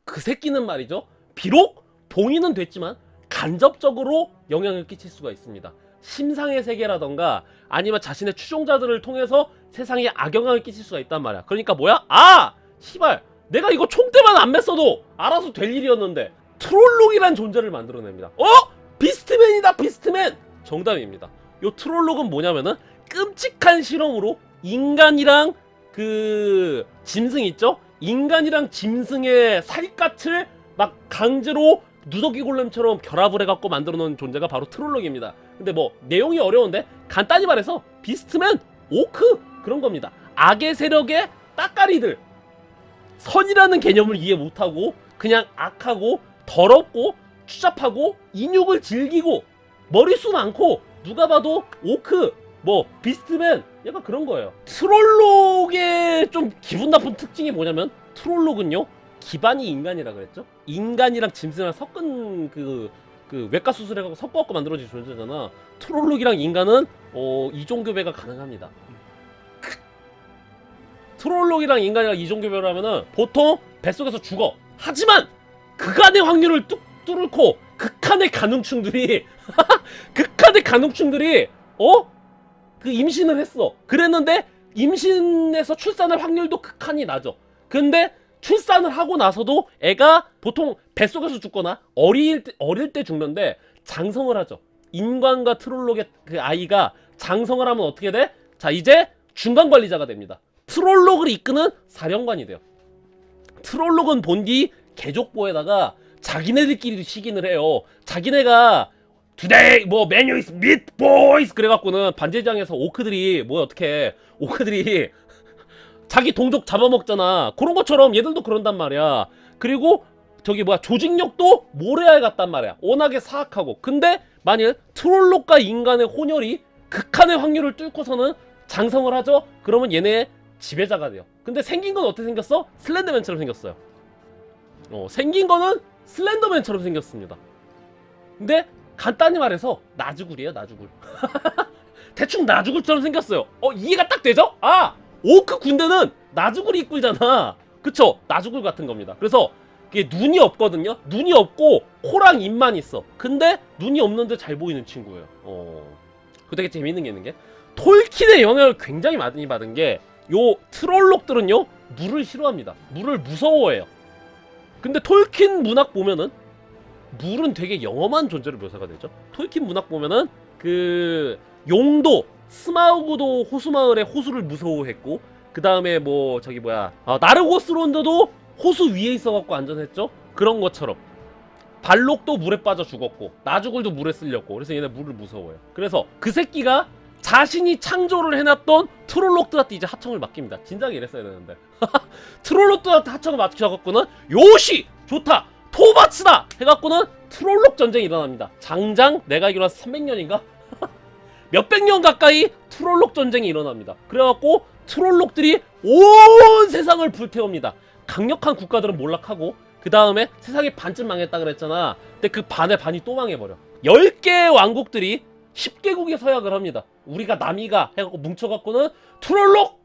그 새끼는 말이죠. 비록 봉인은 됐지만 간접적으로 영향을 끼칠 수가 있습니다. 심상의 세계라던가 아니면 자신의 추종자들을 통해서 세상에 악영향을 끼칠 수가 있단 말이야. 그러니까 뭐야? 씨발 내가 이거 총대만 안 맸어도 알아서 될 일이었는데 트롤록이란 존재를 만들어냅니다. 비스트맨이다 비스트맨! 정답입니다. 요 트롤록은 뭐냐면은 끔찍한 실험으로 인간이랑 그 짐승 있죠? 인간이랑 짐승의 살갗을 막 강제로 누더기 골렘처럼 결합을 해갖고 만들어놓은 존재가 바로 트롤록입니다. 근데 뭐 내용이 어려운데 간단히 말해서 비스트맨, 오크 그런 겁니다. 악의 세력의 따까리들, 선이라는 개념을 이해 못하고 그냥 악하고 더럽고 추잡하고 인육을 즐기고 머릿수 많고 누가 봐도 오크 뭐 비스트맨 약간 그런 거예요. 트롤록의 좀 기분 나쁜 특징이 뭐냐면 트롤록은요 기반이 인간이라 그랬죠? 인간이랑 짐승이랑 섞은 그 외과 수술해갖고 섞어갖고 만들어진 존재잖아. 트롤록이랑 인간은 이종교배가 가능합니다. 트롤록이랑 인간이랑 이종교배를 하면은 보통 뱃속에서 죽어. 하지만 그간의 확률을 뚫고 극한의 가능충들이 그 임신을 했어. 그랬는데 임신해서 출산할 확률도 극한이 나죠. 근데 출산을 하고 나서도 애가 보통 뱃속에서 죽거나 어릴 때 죽는데 장성을 하죠. 인간과 트롤록의 그 아이가 장성을 하면 어떻게 돼? 자, 이제 중간 관리자가 됩니다. 트롤록을 이끄는 사령관이 돼요. 트롤록은 본디 개족보에다가 자기네들끼리 시긴을 해요. 자기네가 투데이 뭐 메뉴 이스 밋 보이스 그래갖고는 반제장에서 오크들이 뭐 어떻게 오크들이 자기 동족 잡아먹잖아. 그런 것처럼 얘들도 그런단 말이야. 그리고 저기 뭐야 조직력도 모래알 같단 말이야. 워낙에 사악하고. 근데 만일 트롤록과 인간의 혼혈이 극한의 확률을 뚫고서는 장성을 하죠. 그러면 얘네의 지배자가 돼요. 근데 생긴 건 어떻게 생겼어? 슬렌더맨처럼 생겼어요. 생긴 거는 슬렌더맨처럼 생겼습니다. 근데 간단히 말해서 나주굴이에요. 나주굴. 대충 나주굴처럼 생겼어요. 이해가 딱 되죠? 아! 오크 군대는 나주굴이 이끌잖아. 그쵸? 나주굴 같은 겁니다. 그래서 이게 눈이 없거든요. 눈이 없고 코랑 입만 있어. 근데 눈이 없는데 잘 보이는 친구예요. 그 되게 재밌는 게 있는 게 톨킨의 영향을 굉장히 많이 받은 게 요 트롤록들은요 물을 싫어합니다. 물을 무서워해요. 근데 톨킨 문학 보면은 물은 되게 영험한 존재로 묘사가 되죠. 톨킨 문학 보면은 그 용도 스마우그도 호수마을의 호수를 무서워했고 그 다음에 뭐 저기 뭐야 나르고스론드도 호수 위에 있어갖고 안전했죠. 그런 것처럼 발록도 물에 빠져 죽었고 나주굴도 물에 쓸렸고 그래서 얘네 물을 무서워해요. 그래서 그 새끼가 자신이 창조를 해놨던 트롤록들한테 이제 하청을 맡깁니다. 진작에 이랬어야 되는데 트롤록들한테 하청을 맡겨갖고는 요시 좋다 토바츠다 해갖고는 트롤록 전쟁이 일어납니다. 장장 내가 알기로 한 300년인가? 몇백 년 가까이 트롤록 전쟁이 일어납니다. 그래갖고 트롤록들이 온 세상을 불태웁니다. 강력한 국가들은 몰락하고 그 다음에 세상이 반쯤 망했다 그랬잖아. 근데 그 반의 반이 또 망해버려. 10개의 왕국들이 10개국에 서약을 합니다. 우리가 남이가 해갖고 뭉쳐갖고는 트롤록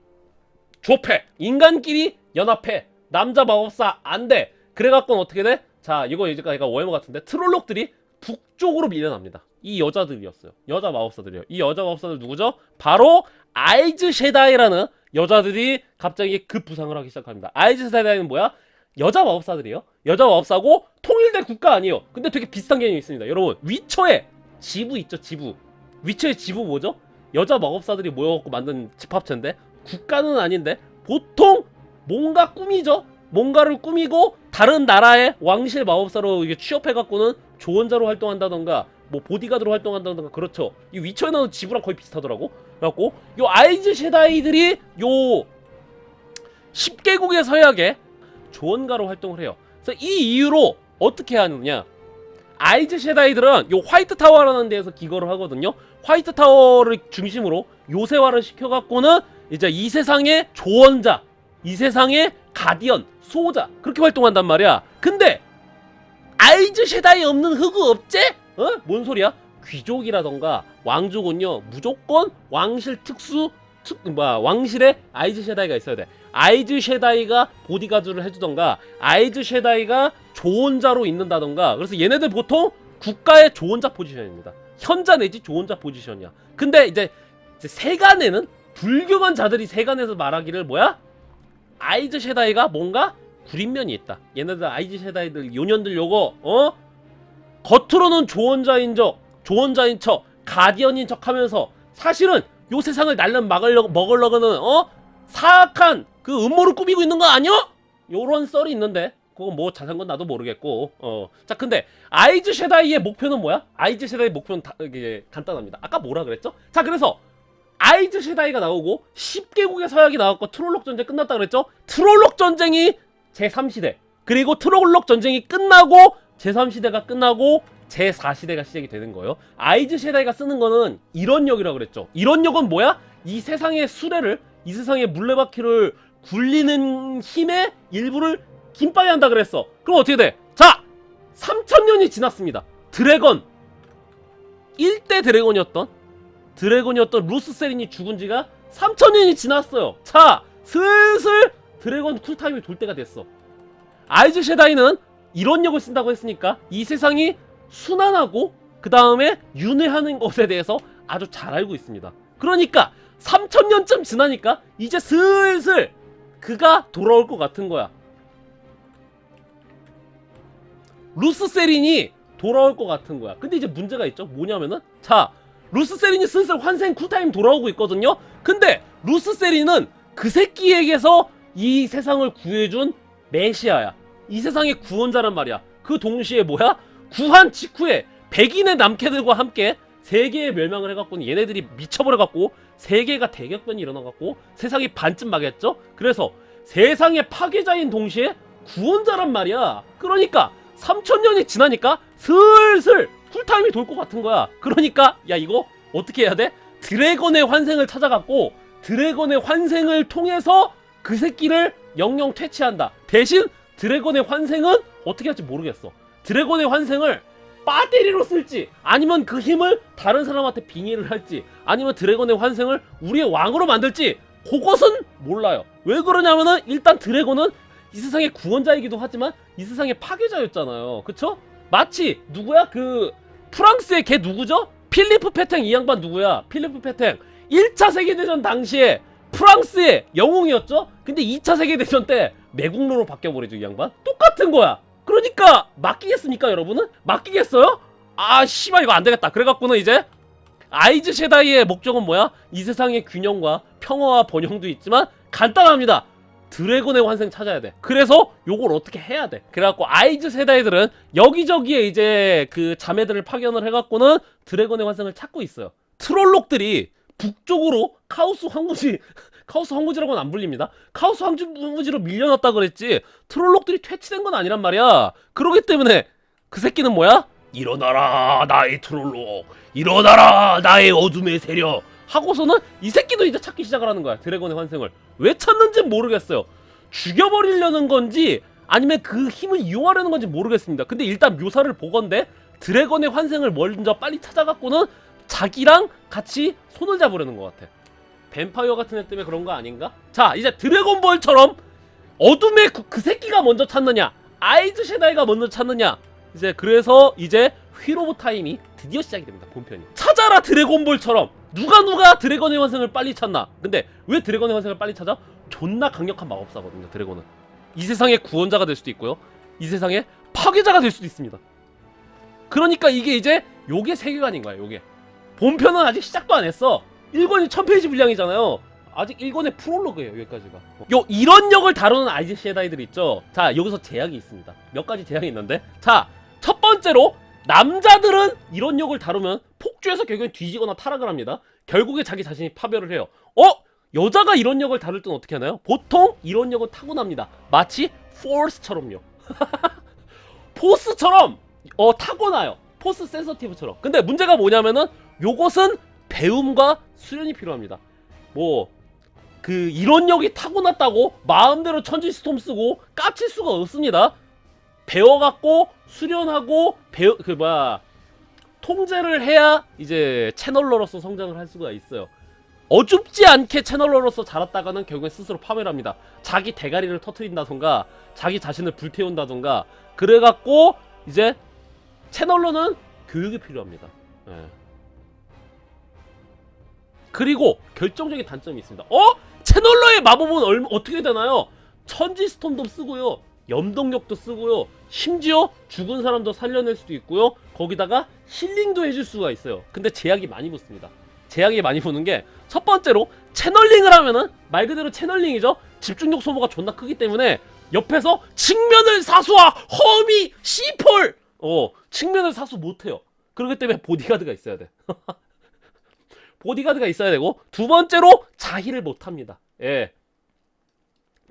조패 인간끼리 연합해 남자 마법사 안돼. 그래갖고는 어떻게 돼? 자 이거 이제 워해머 같은데 트롤록들이 북쪽으로 밀려납니다. 이 여자들이었어요. 여자 마법사들이요. 이 여자 마법사들 누구죠? 바로 아이즈 셰다이라는 여자들이 갑자기 급부상을 하기 시작합니다. 아이즈 셰다이는 뭐야? 여자 마법사들이에요. 여자 마법사고 통일된 국가 아니에요. 근데 되게 비슷한 개념이 있습니다. 여러분 위쳐의 지부 있죠? 지부. 위쳐의 지부 뭐죠? 여자 마법사들이 모여갖고 만든 집합체인데 국가는 아닌데 보통 뭔가 꾸미죠? 뭔가를 꾸미고 다른 나라의 왕실 마법사로 이게 취업해갖고는 조언자로 활동한다던가 뭐 보디가드로 활동한다던가 그렇죠. 이 위쳐에 나오는 지부랑 거의 비슷하더라고. 그래갖고 요 아이즈 셰다이들이 요 10개국의 서약에 조언가로 활동을 해요. 그래서 이 이유로 어떻게 하느냐? 아이즈 셰다이들은 요 화이트 타워라는 데에서 기거를 하거든요. 화이트 타워를 중심으로 요새화를 시켜갖고는 이제 이 세상의 조언자, 이 세상의 가디언, 수호자 그렇게 활동한단 말이야. 근데 아이즈 셰다이 없는 흑우 없제? 뭔 소리야? 귀족이라던가 왕족은요 무조건 왕실 왕실에 아이즈 셰다이가 있어야 돼. 아이즈 셰다이가 보디가드를 해주던가 아이즈 셰다이가 조언자로 있는다던가. 그래서 얘네들 보통 국가의 조언자 포지션입니다. 현자 내지 조언자 포지션이야. 근데 이제 세간에는 불교만 자들이 세간에서 말하기를 뭐야? 아이즈 셰다이가 뭔가 구린면이 있다. 얘네들 아이즈 셰다이들 요년들 요거 겉으로는 조언자인 척 가디언인 척 하면서 사실은 요 세상을 날름 먹으려고는 사악한 그 음모를 꾸미고 있는 거 아니야? 요런 썰이 있는데 그건 뭐 자세한 건 나도 모르겠고. 자 근데 아이즈 셰다이의 목표는 뭐야? 아이즈 셰다이의 목표는 이게 간단합니다. 아까 뭐라 그랬죠? 자 그래서 아이즈 셰다이가 나오고 10개국의 서약이 나왔고 트롤록 전쟁 끝났다 그랬죠? 트롤록 전쟁이 제3시대 그리고 트롤록 전쟁이 끝나고 제3시대가 끝나고 제4시대가 시작이 되는 거예요. 아이즈 셰다이가 쓰는 거는 이런역이라고 그랬죠. 이런역은 뭐야? 이 세상의 수레를 이 세상의 물레바퀴를 굴리는 힘의 일부를 김빠이 한다 그랬어. 그럼 어떻게 돼? 자! 3000년이 지났습니다. 드래건 1대 드래곤이었던 루스 세린이 죽은 지가 3000년이 지났어요. 자! 슬슬 드래곤 쿨타임이 돌 때가 됐어. 아이즈 셰다이는 이런 역을 쓴다고 했으니까 이 세상이 순환하고 그 다음에 윤회하는 것에 대해서 아주 잘 알고 있습니다. 그러니까 3000년쯤 지나니까 이제 슬슬 그가 돌아올 것 같은 거야. 루스 세린이 돌아올 것 같은 거야. 근데 이제 문제가 있죠. 뭐냐면은 자 루스 세린이 슬슬 환생 쿨타임 돌아오고 있거든요. 근데 루스 세린은 그 새끼에게서 이 세상을 구해준 메시아야. 이 세상의 구원자란 말이야. 그 동시에 뭐야? 구한 직후에 백인의 남캐들과 함께 세계의 멸망을 해갖고는 얘네들이 미쳐버려갖고 세계가 대격변이 일어나갖고 세상이 반쯤 망했죠? 그래서 세상의 파괴자인 동시에 구원자란 말이야. 그러니까 3000년이 지나니까 슬슬 쿨타임이 돌 것 같은 거야. 그러니까 야 이거 어떻게 해야 돼? 드래곤의 환생을 찾아갖고 드래곤의 환생을 통해서 그 새끼를 영영 퇴치한다. 대신 드래곤의 환생은 어떻게 할지 모르겠어. 드래곤의 환생을 배터리로 쓸지 아니면 그 힘을 다른 사람한테 빙의를 할지 아니면 드래곤의 환생을 우리의 왕으로 만들지 그것은 몰라요. 왜 그러냐면은 일단 드래곤은 이 세상의 구원자이기도 하지만 이 세상의 파괴자였잖아요. 그쵸? 마치 누구야? 그 프랑스의 걔 누구죠? 필리프 페탱. 이 양반 누구야? 필리프 페탱 1차 세계대전 당시에 프랑스의 영웅이었죠? 근데 2차 세계대전 때 매국노로 바뀌어버리죠 이 양반? 똑같은 거야. 그러니까 맡기겠습니까 여러분은? 맡기겠어요? 아 씨발 이거 안되겠다. 그래갖고는 이제 아이즈 셰다이의 목적은 뭐야? 이 세상의 균형과 평화와 번영도 있지만 간단합니다. 드래곤의 환생 찾아야 돼. 그래서 요걸 어떻게 해야 돼. 그래갖고 아이즈 셰다이들은 여기저기에 이제 그 자매들을 파견을 해갖고는 드래곤의 환생을 찾고 있어요. 트롤록들이 북쪽으로 카오스 황무지 카오스 황무지라고는 안 불립니다. 카오스 황무지로 밀려났다 그랬지 트롤록들이 퇴치된 건 아니란 말이야. 그러기 때문에 그 새끼는 뭐야? 일어나라 나의 트롤록, 일어나라 나의 어둠의 세력 하고서는 이 새끼도 이제 찾기 시작을 하는 거야. 드래곤의 환생을 왜 찾는지는 모르겠어요. 죽여버리려는 건지 아니면 그 힘을 이용하려는 건지 모르겠습니다. 근데 일단 묘사를 보건대 드래곤의 환생을 먼저 빨리 찾아갖고는 자기랑 같이 손을 잡으려는 것 같아. 뱀파이어 같은 애 때문에 그런 거 아닌가? 자 이제 드래곤볼처럼 어둠의 그 새끼가 먼저 찾느냐 아이즈 셰다이가 먼저 찾느냐 이제 그래서 이제 휠 오브 타임이 드디어 시작이 됩니다. 본편이. 찾아라 드래곤볼처럼 누가 드래곤의 환생을 빨리 찾나. 근데 왜 드래곤의 환생을 빨리 찾아? 존나 강력한 마법사거든요. 드래곤은 이 세상의 구원자가 될 수도 있고요 이 세상의 파괴자가 될 수도 있습니다. 그러니까 이게 이제 요게 세계관인 거야. 요게 본편은 아직 시작도 안 했어. 1권이 1000페이지 분량이잖아요. 아직 1권의 프롤로그예요. 여기까지가. 이런 역을 다루는 아이즈 셰다이들 있죠. 자 여기서 제약이 있습니다. 몇 가지 제약이 있는데 자 첫 번째로 남자들은 이런 역을 다루면 폭주해서 결국엔 뒤지거나 타락을 합니다. 결국에 자기 자신이 파멸을 해요. 여자가 이런 역을 다룰 때는 어떻게 하나요? 보통 이런 역은 타고납니다. 마치 포스처럼요. 포스처럼 타고나요. 포스 센서티브처럼. 근데 문제가 뭐냐면은 요것은 배움과 수련이 필요합니다. 뭐 이런 역이 타고났다고 마음대로 천지 스톰 쓰고 까칠 수가 없습니다. 배워갖고 수련하고 통제를 해야 이제 채널러로서 성장을 할 수가 있어요. 어줍지 않게 채널러로서 자랐다가는 결국엔 스스로 파멸합니다. 자기 대가리를 터트린다던가 자기 자신을 불태운다던가 그래갖고 이제 채널러는 교육이 필요합니다. 그리고 결정적인 단점이 있습니다. 채널러의 마법은 어떻게 되나요? 천지 스톰도 쓰고요 염동력도 쓰고요 심지어 죽은 사람도 살려낼 수도 있고요 거기다가 힐링도 해줄 수가 있어요. 근데 제약이 많이 붙습니다. 제약이 많이 붙는 게 첫 번째로 채널링을 하면은 말 그대로 채널링이죠. 집중력 소모가 존나 크기 때문에 옆에서 측면을 사수와 허미 시폴 측면을 사수 못해요. 그렇기 때문에 보디가드가 있어야 돼. 보디가드가 있어야 되고 두 번째로 자힐을 못합니다. 예.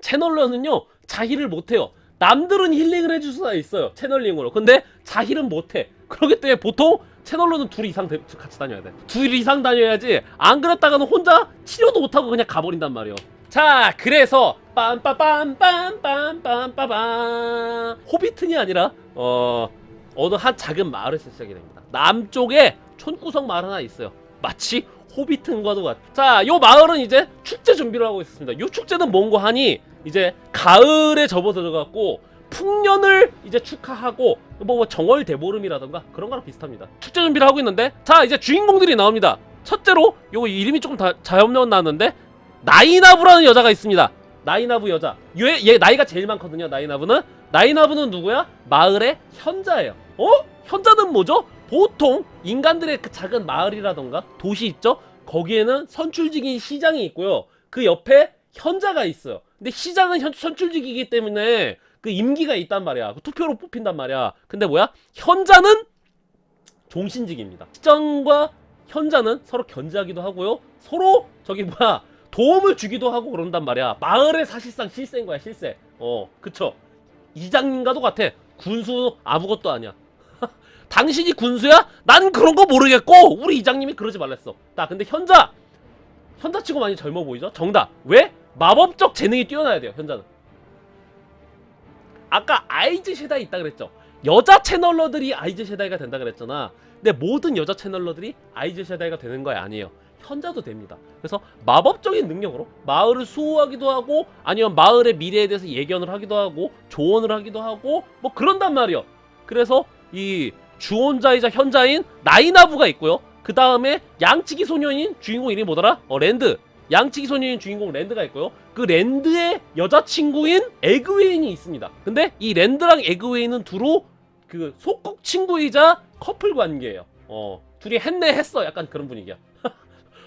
채널러는요 자힐을 못해요. 남들은 힐링을 해줄 수가 있어요 채널링으로. 근데 자힐은 못해. 그렇기 때문에 보통 채널러는 둘 이상 같이 다녀야 돼. 둘 이상 다녀야지 안 그랬다가는 혼자 치료도 못하고 그냥 가버린단 말이에요. 자 그래서 빰빠빰빰빰빰빰빰 호비튼이 아니라 어느 한 작은 마을에서 시작이 됩니다. 남쪽에 촌구석 마을 하나 있어요. 마치 호비튼과도 같아. 자, 요 마을은 이제 축제 준비를 하고 있습니다. 요 축제는 뭔고 하니 이제 가을에 접어들어갖고 풍년을 이제 축하하고 뭐 정월 대보름이라던가 그런 거랑 비슷합니다. 축제 준비를 하고 있는데 자 이제 주인공들이 나옵니다. 첫째로 요거 이름이 조금 자연면 나왔는데 나이나부라는 여자가 있습니다. 나이나부 여자. 얘 나이가 제일 많거든요. 나이나부는 누구야? 마을의 현자예요. 현자는 뭐죠? 보통 인간들의 그 작은 마을이라던가 도시 있죠? 거기에는 선출직인 시장이 있고요. 그 옆에 현자가 있어요. 근데 시장은 선출직이기 때문에 그 임기가 있단 말이야. 그 투표로 뽑힌단 말이야. 근데 뭐야? 현자는 종신직입니다. 시장과 현자는 서로 견제하기도 하고요. 서로 저기 뭐야 도움을 주기도 하고 그런단 말이야. 마을의 사실상 실세인 거야, 실세. 그쵸. 이장님과도 같아. 군수 아무것도 아니야. 당신이 군수야? 난 그런 거 모르겠고 우리 이장님이 그러지 말랬어. 나 근데 현자 치고 많이 젊어 보이죠? 정답. 왜? 마법적 재능이 뛰어나야 돼요, 현자는. 아까 아이즈 셰다이 있다 그랬죠. 여자 채널러들이 아이즈 셰다이가 된다 그랬잖아. 근데 모든 여자 채널러들이 아이즈 셰다이가 되는 거야? 아니에요. 현자도 됩니다. 그래서 마법적인 능력으로 마을을 수호하기도 하고 아니면 마을의 미래에 대해서 예견을 하기도 하고 조언을 하기도 하고 뭐 그런단 말이요. 그래서 이 주혼자이자 현자인 나이나부가 있고요. 그 다음에 양치기 소년인 주인공 이름이 뭐더라? 랜드. 양치기 소년인 주인공 랜드가 있고요. 그 랜드의 여자친구인 에그웨인이 있습니다. 근데 이 랜드랑 에그웨인은 두루 그 속국 친구이자 커플 관계예요. 둘이 했네 했어 약간 그런 분위기야.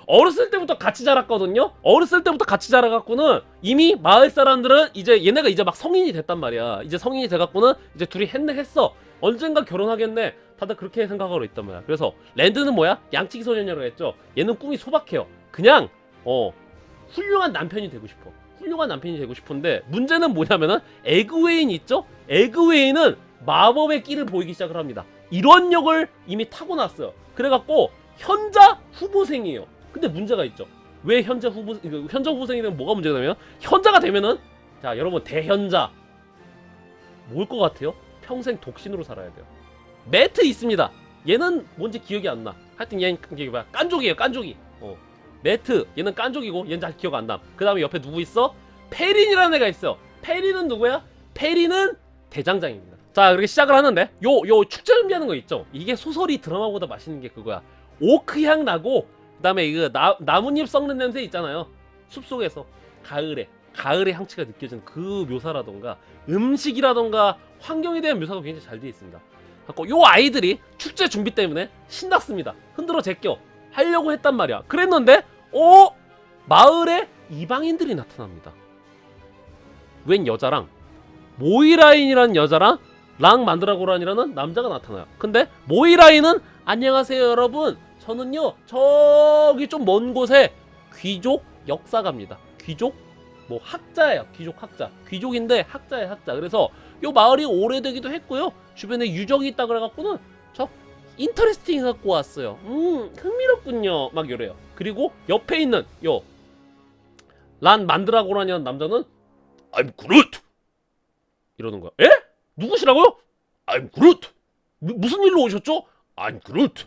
어렸을 때부터 같이 자랐거든요. 어렸을 때부터 같이 자라갖고는 이미 마을 사람들은 이제 얘네가 이제 막 성인이 됐단 말이야. 이제 성인이 돼갖고는 이제 둘이 했네 했어. 언젠가 결혼하겠네. 다들 그렇게 생각하고 있단 말이야. 그래서 랜드는 뭐야? 양치기 소년이라고 했죠. 얘는 꿈이 소박해요. 그냥 훌륭한 남편이 되고 싶어. 훌륭한 남편이 되고 싶은데 문제는 뭐냐면은 에그웨인 있죠? 에그웨인은 마법의 끼를 보이기 시작을 합니다. 이런 역을 이미 타고났어요. 그래갖고 현자 후보생이에요. 근데 문제가 있죠. 왜 현자 후보생이 되면 뭐가 문제가 되면 현자가 되면은 자 여러분 대현자 뭘 것 같아요? 평생 독신으로 살아야 돼요. 매트 있습니다. 얘는 뭔지 기억이 안 나. 하여튼 얘는 뭐야? 깐족이에요. 깐족이. 매트 얘는 깐족이고 얘는 잘 기억 안 남. 그 다음에 옆에 누구 있어? 페린이라는 애가 있어. 페린은 누구야? 페린은 대장장입니다. 자 그렇게 시작을 하는데 요 축제 준비하는 거 있죠. 이게 소설이 드라마보다 맛있는 게 그거야. 오크향 나고 그 다음에 이거 나뭇잎 썩는 냄새 있잖아요. 숲속에서 가을의 향취가 느껴지는 그 묘사라던가 음식이라던가 환경에 대한 묘사가 굉장히 잘 되어 있습니다. 그래서 요 아이들이 축제 준비 때문에 신났습니다. 흔들어 제껴 하려고 했단 말이야. 그랬는데 마을에 이방인들이 나타납니다. 웬 여자랑 모이라인이라는 여자랑 랑 만드라고란이라는 남자가 나타나요. 근데 모이라인은 안녕하세요 여러분, 저는요 저기 좀 먼 곳에 귀족 역사가입니다. 귀족 뭐 학자예요. 귀족 학자. 귀족인데 학자예요, 학자. 그래서 요 마을이 오래되기도 했고요. 주변에 유적이 있다 그래갖고는 저 인터레스팅 갖고 왔어요. 흥미롭군요. 막 이래요. 그리고 옆에 있는 요 란 만드라고라는 남자는 I'm Groot 이러는 거야. 에? 누구시라고요? I'm Groot. 무슨 일로 오셨죠? I'm Groot.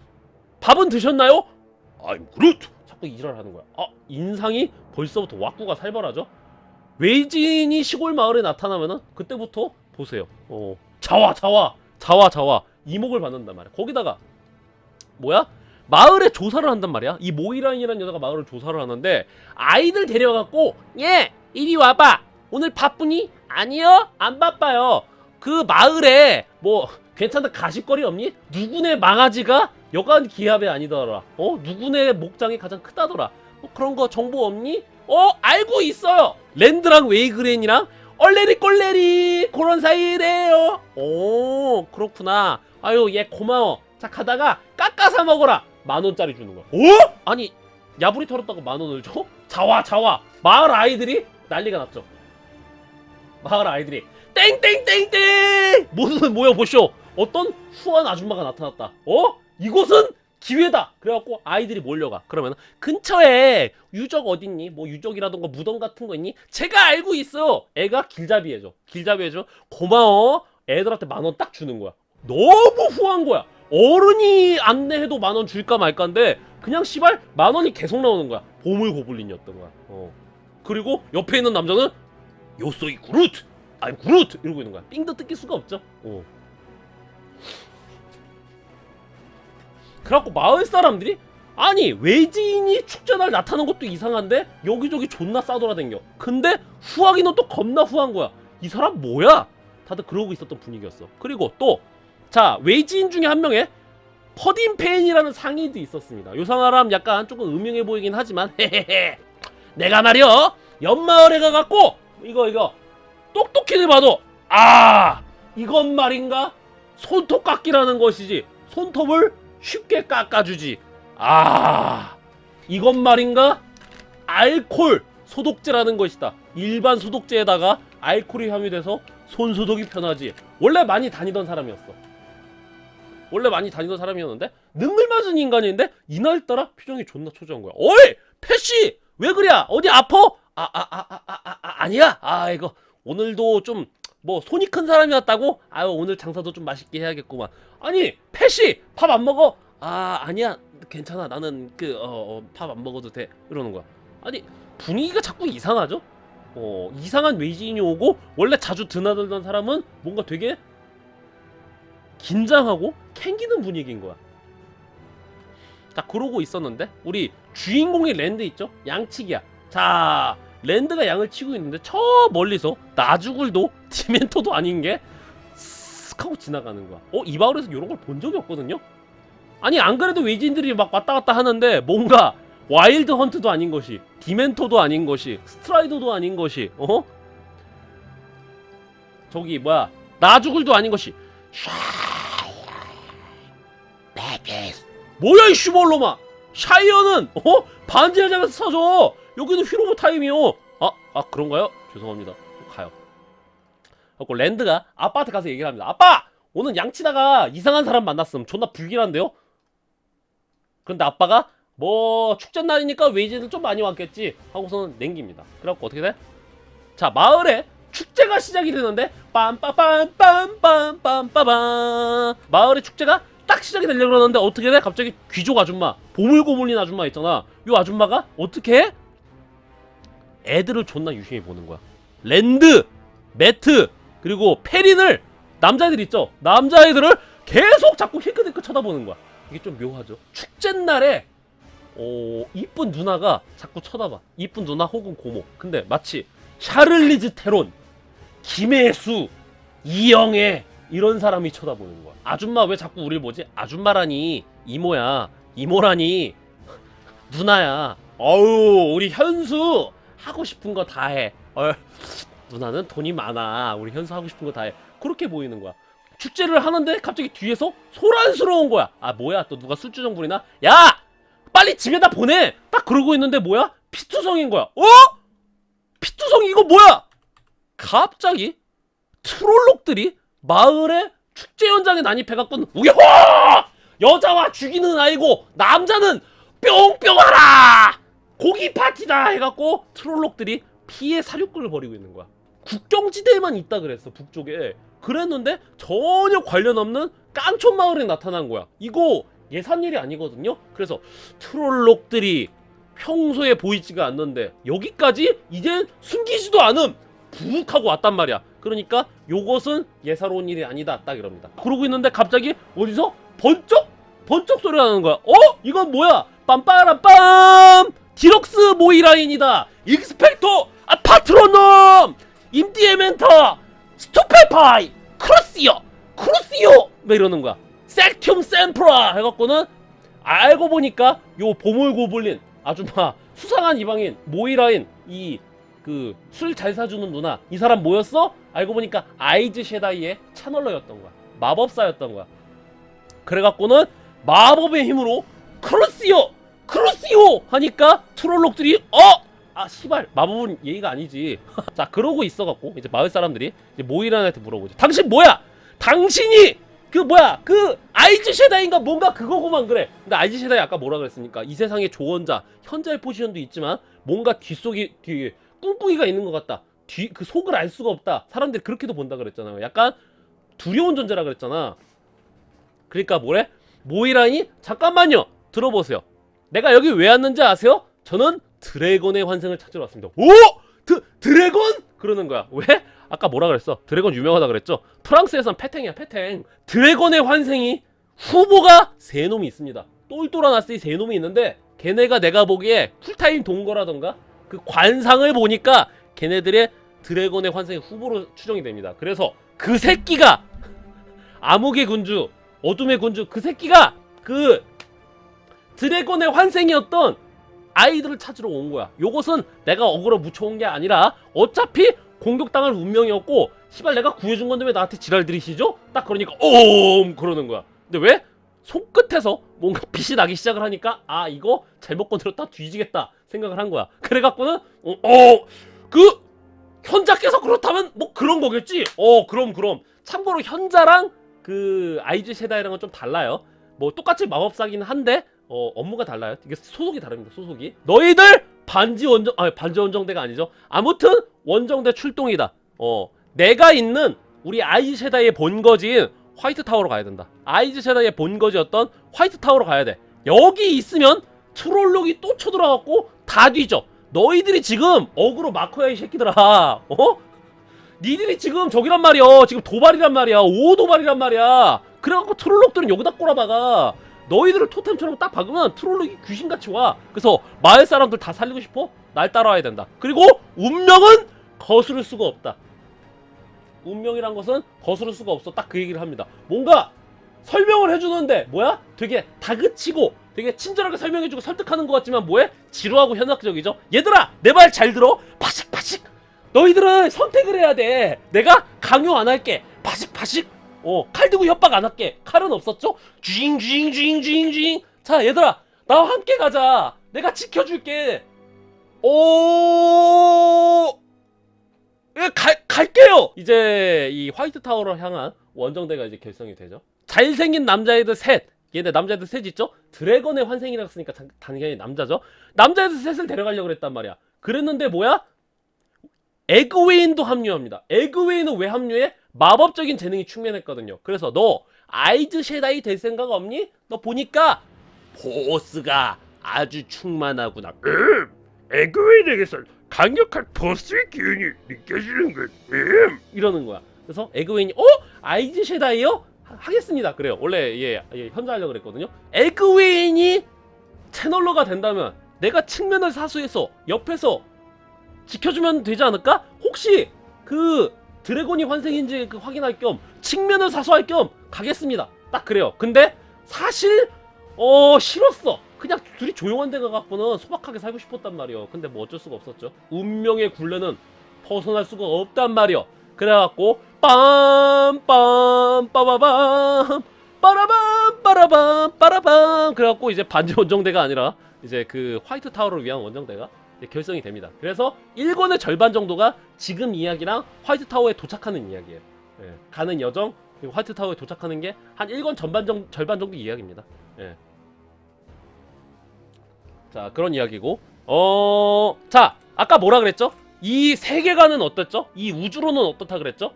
밥은 드셨나요? I'm Groot. 자꾸 이질하는 거야. 인상이 벌써부터 왁구가 살벌하죠? 외지인이 시골 마을에 나타나면은 그때부터 보세요. 자와 이목을 받는단 말이야. 거기다가 뭐야? 마을에 조사를 한단 말이야. 이 모이라인이라는 여자가 마을을 조사를 하는데 아이들 데려가갖고 얘 이리 와봐. 오늘 바쁘니? 아니요 안 바빠요. 그 마을에 뭐 괜찮은 가십거리 없니? 누구네 망아지가 여간 기합이 아니더라. 누구네 목장이 가장 크다더라. 그런 거 정보 없니? 알고 있어요. 랜드랑 웨이그렌이랑 얼레리 꼴레리 그런 사이래요. 그렇구나. 아유 얘 고마워. 자 가다가 깎아서 먹어라. 10,000원짜리 주는 거야. 아니 야부리 털었다고 10,000원을 줘? 자와 마을 아이들이 난리가 났죠. 마을 아이들이 땡땡땡땡 무슨 뭐야 보쇼. 어떤 후한 아줌마가 나타났다. 이곳은 기회다. 그래갖고 아이들이 몰려가. 그러면 근처에 유적 어딨니? 뭐 유적이라던가 무덤 같은 거 있니? 제가 알고 있어. 애가 길잡이 해줘. 고마워. 애들한테 10,000원 딱 주는 거야. 너무 후한 거야. 어른이 안내해도 10,000원 줄까 말까인데 그냥 씨발 10,000원이 계속 나오는 거야. 보물 고블린이었던 거야. 그리고 옆에 있는 남자는 요소이 그루트, I'm 그루트 이러고 있는 거야. 삥도 뜯길 수가 없죠. 그래갖고 마을 사람들이 아니 외지인이 축제날 나타나는 것도 이상한데 여기저기 존나 싸돌아댕겨. 근데 후하기는 또 겁나 후한 거야. 이 사람 뭐야? 다들 그러고 있었던 분위기였어. 그리고 또 자 외지인 중에 한 명의 퍼딘페인이라는 상인도 있었습니다. 요 사람 약간 조금 음흉해 보이긴 하지만 헤헤헤 내가 말이여 옆마을에 가갖고 이거 똑똑히들 봐도 아, 이건 말인가? 손톱 깎기라는 것이지. 손톱을 쉽게 깎아주지. 아, 이건 말인가? 알콜 소독제라는 것이다. 일반 소독제에다가 알콜이 함유돼서 손소독이 편하지. 원래 많이 다니던 사람이었어. 원래 많이 다니던 사람이었는데 능글맞은 인간인데 이날따라 표정이 존나 초조한 거야. 어이! 패씨! 왜 그래? 어디 아파? 아니야. 아, 이거 오늘도 좀 뭐 손이 큰 사람이었다고? 아유, 오늘 장사도 좀 맛있게 해야겠구만. 아니, 패씨! 밥 안 먹어? 아, 아니야. 괜찮아. 나는 밥 안 먹어도 돼. 이러는 거야. 아니, 분위기가 자꾸 이상하죠? 이상한 외지인이 오고 원래 자주 드나들던 사람은 뭔가 되게 긴장하고 캥기는 분위기인 거야. 자, 그러고 있었는데 우리 주인공의 랜드 있죠? 양치기야. 자, 랜드가 양을 치고 있는데 저 멀리서 나주굴도 디멘토도 아닌 게 쓱 하고 지나가는 거야. 이 마을에서 이런 걸 본 적이 없거든요? 아니, 안 그래도 외지인들이 막 왔다 갔다 하는데 뭔가 와일드 헌트도 아닌 것이, 디멘토도 아닌 것이, 스트라이더도 아닌 것이, 저기 뭐야, 나주굴도 아닌 것이. 뭐야 이 슈벌로마. 샤이어는 반지하장에서 사줘. 여기는 휘로브 타임이요. 그런가요? 죄송합니다. 가요. 그리고 랜드가 아빠한테 가서 얘기를 합니다. 아빠! 오늘 양치다가 이상한 사람 만났음. 존나 불길한데요? 그런데 아빠가 뭐 축제날이니까 외지인들 좀 많이 왔겠지 하고서는 냉깁니다. 그래갖고 어떻게 돼? 자, 마을에 축제가 시작이 되는데 빰빠빰빰빰빰빰빰 마을에 축제가 딱 시작이 되려고 그러는데 어떻게 돼? 갑자기 귀족 아줌마, 보물고물린 아줌마 있잖아. 요 아줌마가 어떻게 해? 애들을 존나 유심히 보는 거야. 랜드, 매트, 그리고 페린을, 남자애들 있죠? 남자애들을 계속 자꾸 힐끗힐끗 쳐다보는 거야. 이게 좀 묘하죠? 축제날에 이쁜 누나가 자꾸 쳐다봐. 이쁜 누나 혹은 고모. 근데 마치 샤를리즈 테론, 김혜수, 이영애 이런 사람이 쳐다보는 거야. 아줌마 왜 자꾸 우릴 보지? 아줌마라니, 이모야, 이모라니, 누나야. 어우, 우리 현수 하고 싶은 거 다 해. 누나는 돈이 많아. 우리 현수 하고 싶은 거 다 해. 그렇게 보이는 거야. 축제를 하는데 갑자기 뒤에서 소란스러운 거야. 아, 뭐야, 또 누가 술주정 부리나? 야! 빨리 집에다 보내! 딱 그러고 있는데 뭐야? 피투성인 거야. 피투성 이거 뭐야? 갑자기 트롤록들이 마을의 축제 현장에 난입해갖고 우야호! 여자와 죽이는 아이고 남자는 뿅뿅하라! 고기 파티다! 해갖고 트롤록들이 피해 사륙극을 벌이고 있는 거야. 국경지대에만 있다 그랬어, 북쪽에. 그랬는데 전혀 관련 없는 깡촌 마을에 나타난 거야. 이거 예산 일이 아니거든요. 그래서 트롤록들이 평소에 보이지가 않는데 여기까지 이젠 숨기지도 않음 부욱 하고 왔단 말이야. 그러니까 요것은 예사로운 일이 아니다, 딱 이럽니다. 그러고 있는데 갑자기 어디서 번쩍 소리가 나는 거야. 이건 뭐야? 빰빠람빰! 디럭스 모이라인이다. 익스펙토 파트로놈 임디에멘터 스투페파이 크루시오 막 이러는 거야. 섹튬 샘프라 해갖고는 알고 보니까 요 보물고블린 아줌마, 수상한 이방인 모이라인, 이 그 술 잘 사주는 누나, 이 사람 뭐였어? 알고 보니까 아이즈 셰다이의 채널러였던 거야. 마법사였던 거야. 그래갖고는 마법의 힘으로 크루시오 하니까 트롤록들이 씨발, 마법은 예의가 아니지. 자, 그러고 있어갖고 이제 마을 사람들이 이제 모이라한테 물어보지. 당신 뭐야? 당신이 그 아이즈 셰다인가 뭔가 그거고만 그래. 근데 아이즈 셰다이 아까 뭐라 그랬습니까? 이 세상의 조언자, 현자의 포지션도 있지만 뭔가 뒤에 꿍꿍이가 있는 것 같다. 그 속을 알 수가 없다. 사람들이 그렇게도 본다 그랬잖아요. 약간 두려운 존재라 그랬잖아. 그러니까 뭐래? 모이라인이 잠깐만요. 들어보세요. 내가 여기 왜 왔는지 아세요? 저는 드래곤의 환생을 찾으러 왔습니다. 드래곤? 그러는 거야. 왜? 아까 뭐라 그랬어? 드래곤 유명하다 그랬죠? 프랑스에선 패탱이야, 패탱. 드래곤의 환생이 후보가 3놈이 있습니다. 똘똘한 아스이 3놈이 있는데 걔네가 내가 보기에 쿨타임 동거라던가 그 관상을 보니까 걔네들의 드래곤의 환생의 후보로 추정이 됩니다. 그래서 그 새끼가 암흑의 군주, 어둠의 군주, 그 새끼가 그 드래곤의 환생이었던 아이들을 찾으러 온 거야. 요것은 내가 어그로 묻혀온 게 아니라 어차피 공격당할 운명이었고 시발 내가 구해준 건데 왜 나한테 지랄 들이시죠? 딱 그러니까 옴 그러는 거야. 근데 왜? 손끝에서 뭔가 빛이 나기 시작을 하니까 아 이거 잘못 건드렸다 뒤지겠다 생각을 한 거야. 그래갖고는 그 현자께서 그렇다면 뭐 그런 거겠지? 그럼 참고로 현자랑 그 아이즈 셰다이랑은 좀 달라요. 뭐 똑같이 마법사긴 한데 업무가 달라요. 이게 소속이 다릅니다. 소속이. 너희들 반지 원정대가 아니죠. 아무튼 원정대 출동이다. 내가 있는 우리 아이즈 셰다이의 본거지인 화이트 타워로 가야 된다. 아이즈 셰다이의 본거지였던 화이트 타워로 가야 돼. 여기 있으면 트롤록이 또 쳐들어갖고 다 뒤져. 너희들이 지금 어그로 마커야 이 새끼들아. 니들이 지금 저기란 말이야. 지금 도발이란 말이야. 오도발이란 말이야. 그래갖고 트롤록들은 여기다 꼬라박아. 너희들을 토템처럼 딱 박으면 트롤록이 귀신같이 와. 그래서 마을 사람들 다 살리고 싶어? 날 따라와야 된다. 그리고 운명은 거스를 수가 없다. 운명이란 것은 거스를 수가 없어. 딱 그 얘기를 합니다. 뭔가 설명을 해주는데 뭐야? 되게 다그치고 되게 친절하게 설명해주고 설득하는 것 같지만 뭐해? 지루하고 현학적이죠? 얘들아! 내 말 잘 들어! 파식파식! 너희들은 선택을 해야 돼. 내가 강요 안 할게. 파식파식! 칼 들고 협박 안 할게. 칼은 없었죠? 쥐잉. 자, 얘들아! 나와 함께 가자. 내가 지켜줄게. 갈게요! 이제 이 화이트 타워로 향한 원정대가 이제 결성이 되죠. 잘생긴 남자애들 셋. 얘네 남자애들 셋 있죠? 드래곤의 환생이라고 쓰니까 당연히 남자죠. 남자애들 셋을 데려가려고 그랬단 말이야. 그랬는데 뭐야? 에그웨인도 합류합니다. 에그웨인은 왜 합류해? 마법적인 재능이 충만했거든요. 그래서 너 아이즈 셰다이 될 생각 없니? 너 보니까 보스가 아주 충만하구나. 에그웨인에게서 강력한 보스의 기운이 느껴지는군. 이러는 거야. 그래서 에그웨인이 아이즈 셰다이요? 하겠습니다. 그래요. 원래 얘 현자하려고 그랬거든요. 에그웨인이 채널러가 된다면 내가 측면을 사수해서 옆에서 지켜주면 되지 않을까? 혹시 그 드래곤이 환생인지 그 확인할 겸 측면을 사수할 겸 가겠습니다. 딱 그래요. 근데 사실 싫었어. 그냥 둘이 조용한 데 가갖고는 소박하게 살고 싶었단 말이요. 근데 뭐 어쩔 수가 없었죠. 운명의 굴레는 벗어날 수가 없단 말이요. 그래갖고 빰빰 빠바밤 빠라밤 빠라밤 빠라밤 그래갖고 이제 반지 원정대가 아니라 이제 그 화이트 타워를 위한 원정대가 결성이 됩니다. 그래서 1권의 절반 정도가 지금 이야기랑 화이트 타워에 도착하는 이야기예요. 가는 여정 그리고 화이트 타워에 도착하는 게 한 1권 절반 정도 이야기입니다. 자 그런 이야기고 자 아까 뭐라 그랬죠? 이 세계관은 어땠죠? 이 우주로는 어떻다 그랬죠?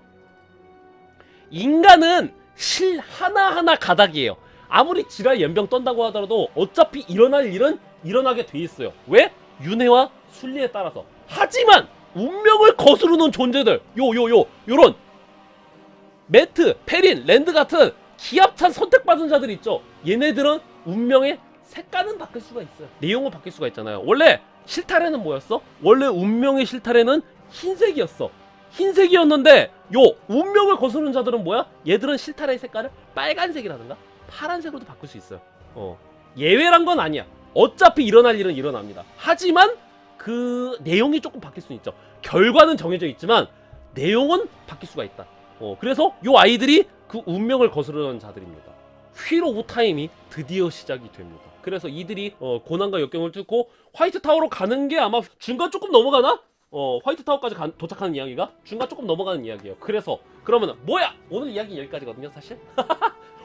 인간은 실 하나하나 가닥이에요. 아무리 지랄 연병 떤다고 하더라도 어차피 일어날 일은 일어나게 돼 있어요. 왜? 윤회와 순리에 따라서. 하지만 운명을 거스르는 존재들 요런 매트, 페린, 랜드 같은 기합찬 선택받은 자들 있죠. 얘네들은 운명의 색깔은 바뀔 수가 있어요. 내용은 바뀔 수가 있잖아요. 원래 실타래는 뭐였어? 원래 운명의 실타래는 흰색이었어. 흰색이었는데 운명을 거스르는 자들은 뭐야? 얘들은 실타래의 색깔을 빨간색이라든가 파란색으로도 바꿀 수 있어요. 예외란 건 아니야. 어차피 일어날 일은 일어납니다. 하지만 그 내용이 조금 바뀔 수 있죠. 결과는 정해져 있지만 내용은 바뀔 수가 있다. 그래서 요 아이들이 그 운명을 거스르는 자들입니다. 휠 오브 타임이 드디어 시작이 됩니다. 그래서 이들이 고난과 역경을 뚫고 화이트 타워로 가는 게 아마 중간 조금 넘어가나? 화이트 타워까지 도착하는 이야기가 중간 조금 넘어가는 이야기예요. 그래서 그러면 뭐야? 오늘 이야기 여기까지거든요, 사실.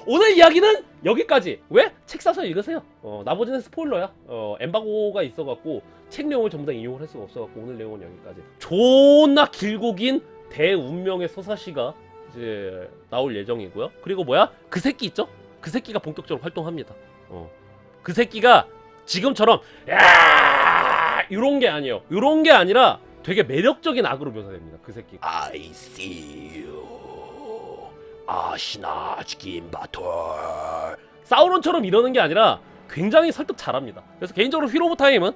오늘 이야기는 여기까지. 왜? 책 사서 읽으세요. 나머지는 스포일러야. 엠바고가 있어갖고 책 내용을 전부 다 인용을 할 수가 없어갖고 오늘 내용은 여기까지. 존나 길고 긴 대운명의 서사시가 이제 나올 예정이고요. 그리고 뭐야? 그 새끼 있죠? 그 새끼가 본격적으로 활동합니다. 그 새끼가 지금처럼 야 이런 게 아니에요. 이런 게 아니라 되게 매력적인 악으로 묘사됩니다. 그 새끼. I see you. 아시나치킨 바톨. 사우론처럼 이러는 게 아니라 굉장히 설득 잘합니다. 그래서 개인적으로 휠 오브 타임은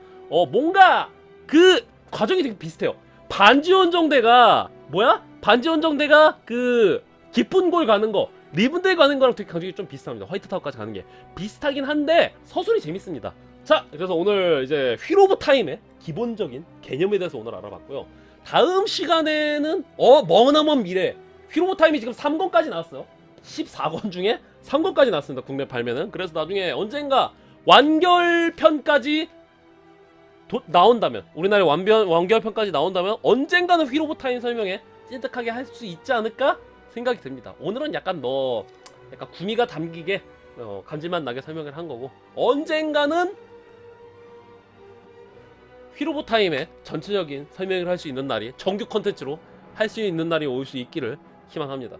뭔가 그 과정이 되게 비슷해요. 반지원정대가 뭐야? 반지원정대가 그 깊은 골 가는 거 리븐데이 가는 거랑 되게 가격이 좀 비슷합니다. 화이트 타워까지 가는 게 비슷하긴 한데 서술이 재밌습니다. 자, 그래서 오늘 이제 휠 오브 타임의 기본적인 개념에 대해서 오늘 알아봤고요. 다음 시간에는 머나먼 미래 휘로 오브 타임이 지금 3권까지 나왔어요. 14권 중에 3권까지 나왔습니다. 국내 발매는. 그래서 나중에 언젠가 완결편까지 나온다면, 우리나라의 완결편까지 나온다면 언젠가는 휘로 오브 타임 설명에 찐득하게 할 수 있지 않을까 생각이 듭니다. 오늘은 약간 약간 구미가 담기게 감질맛 나게 설명을 한 거고, 언젠가는 휘로 오브 타임의 전체적인 설명을 할 수 있는 날이, 정규 컨텐츠로 할 수 있는 날이 올 수 있기를 희망합니다.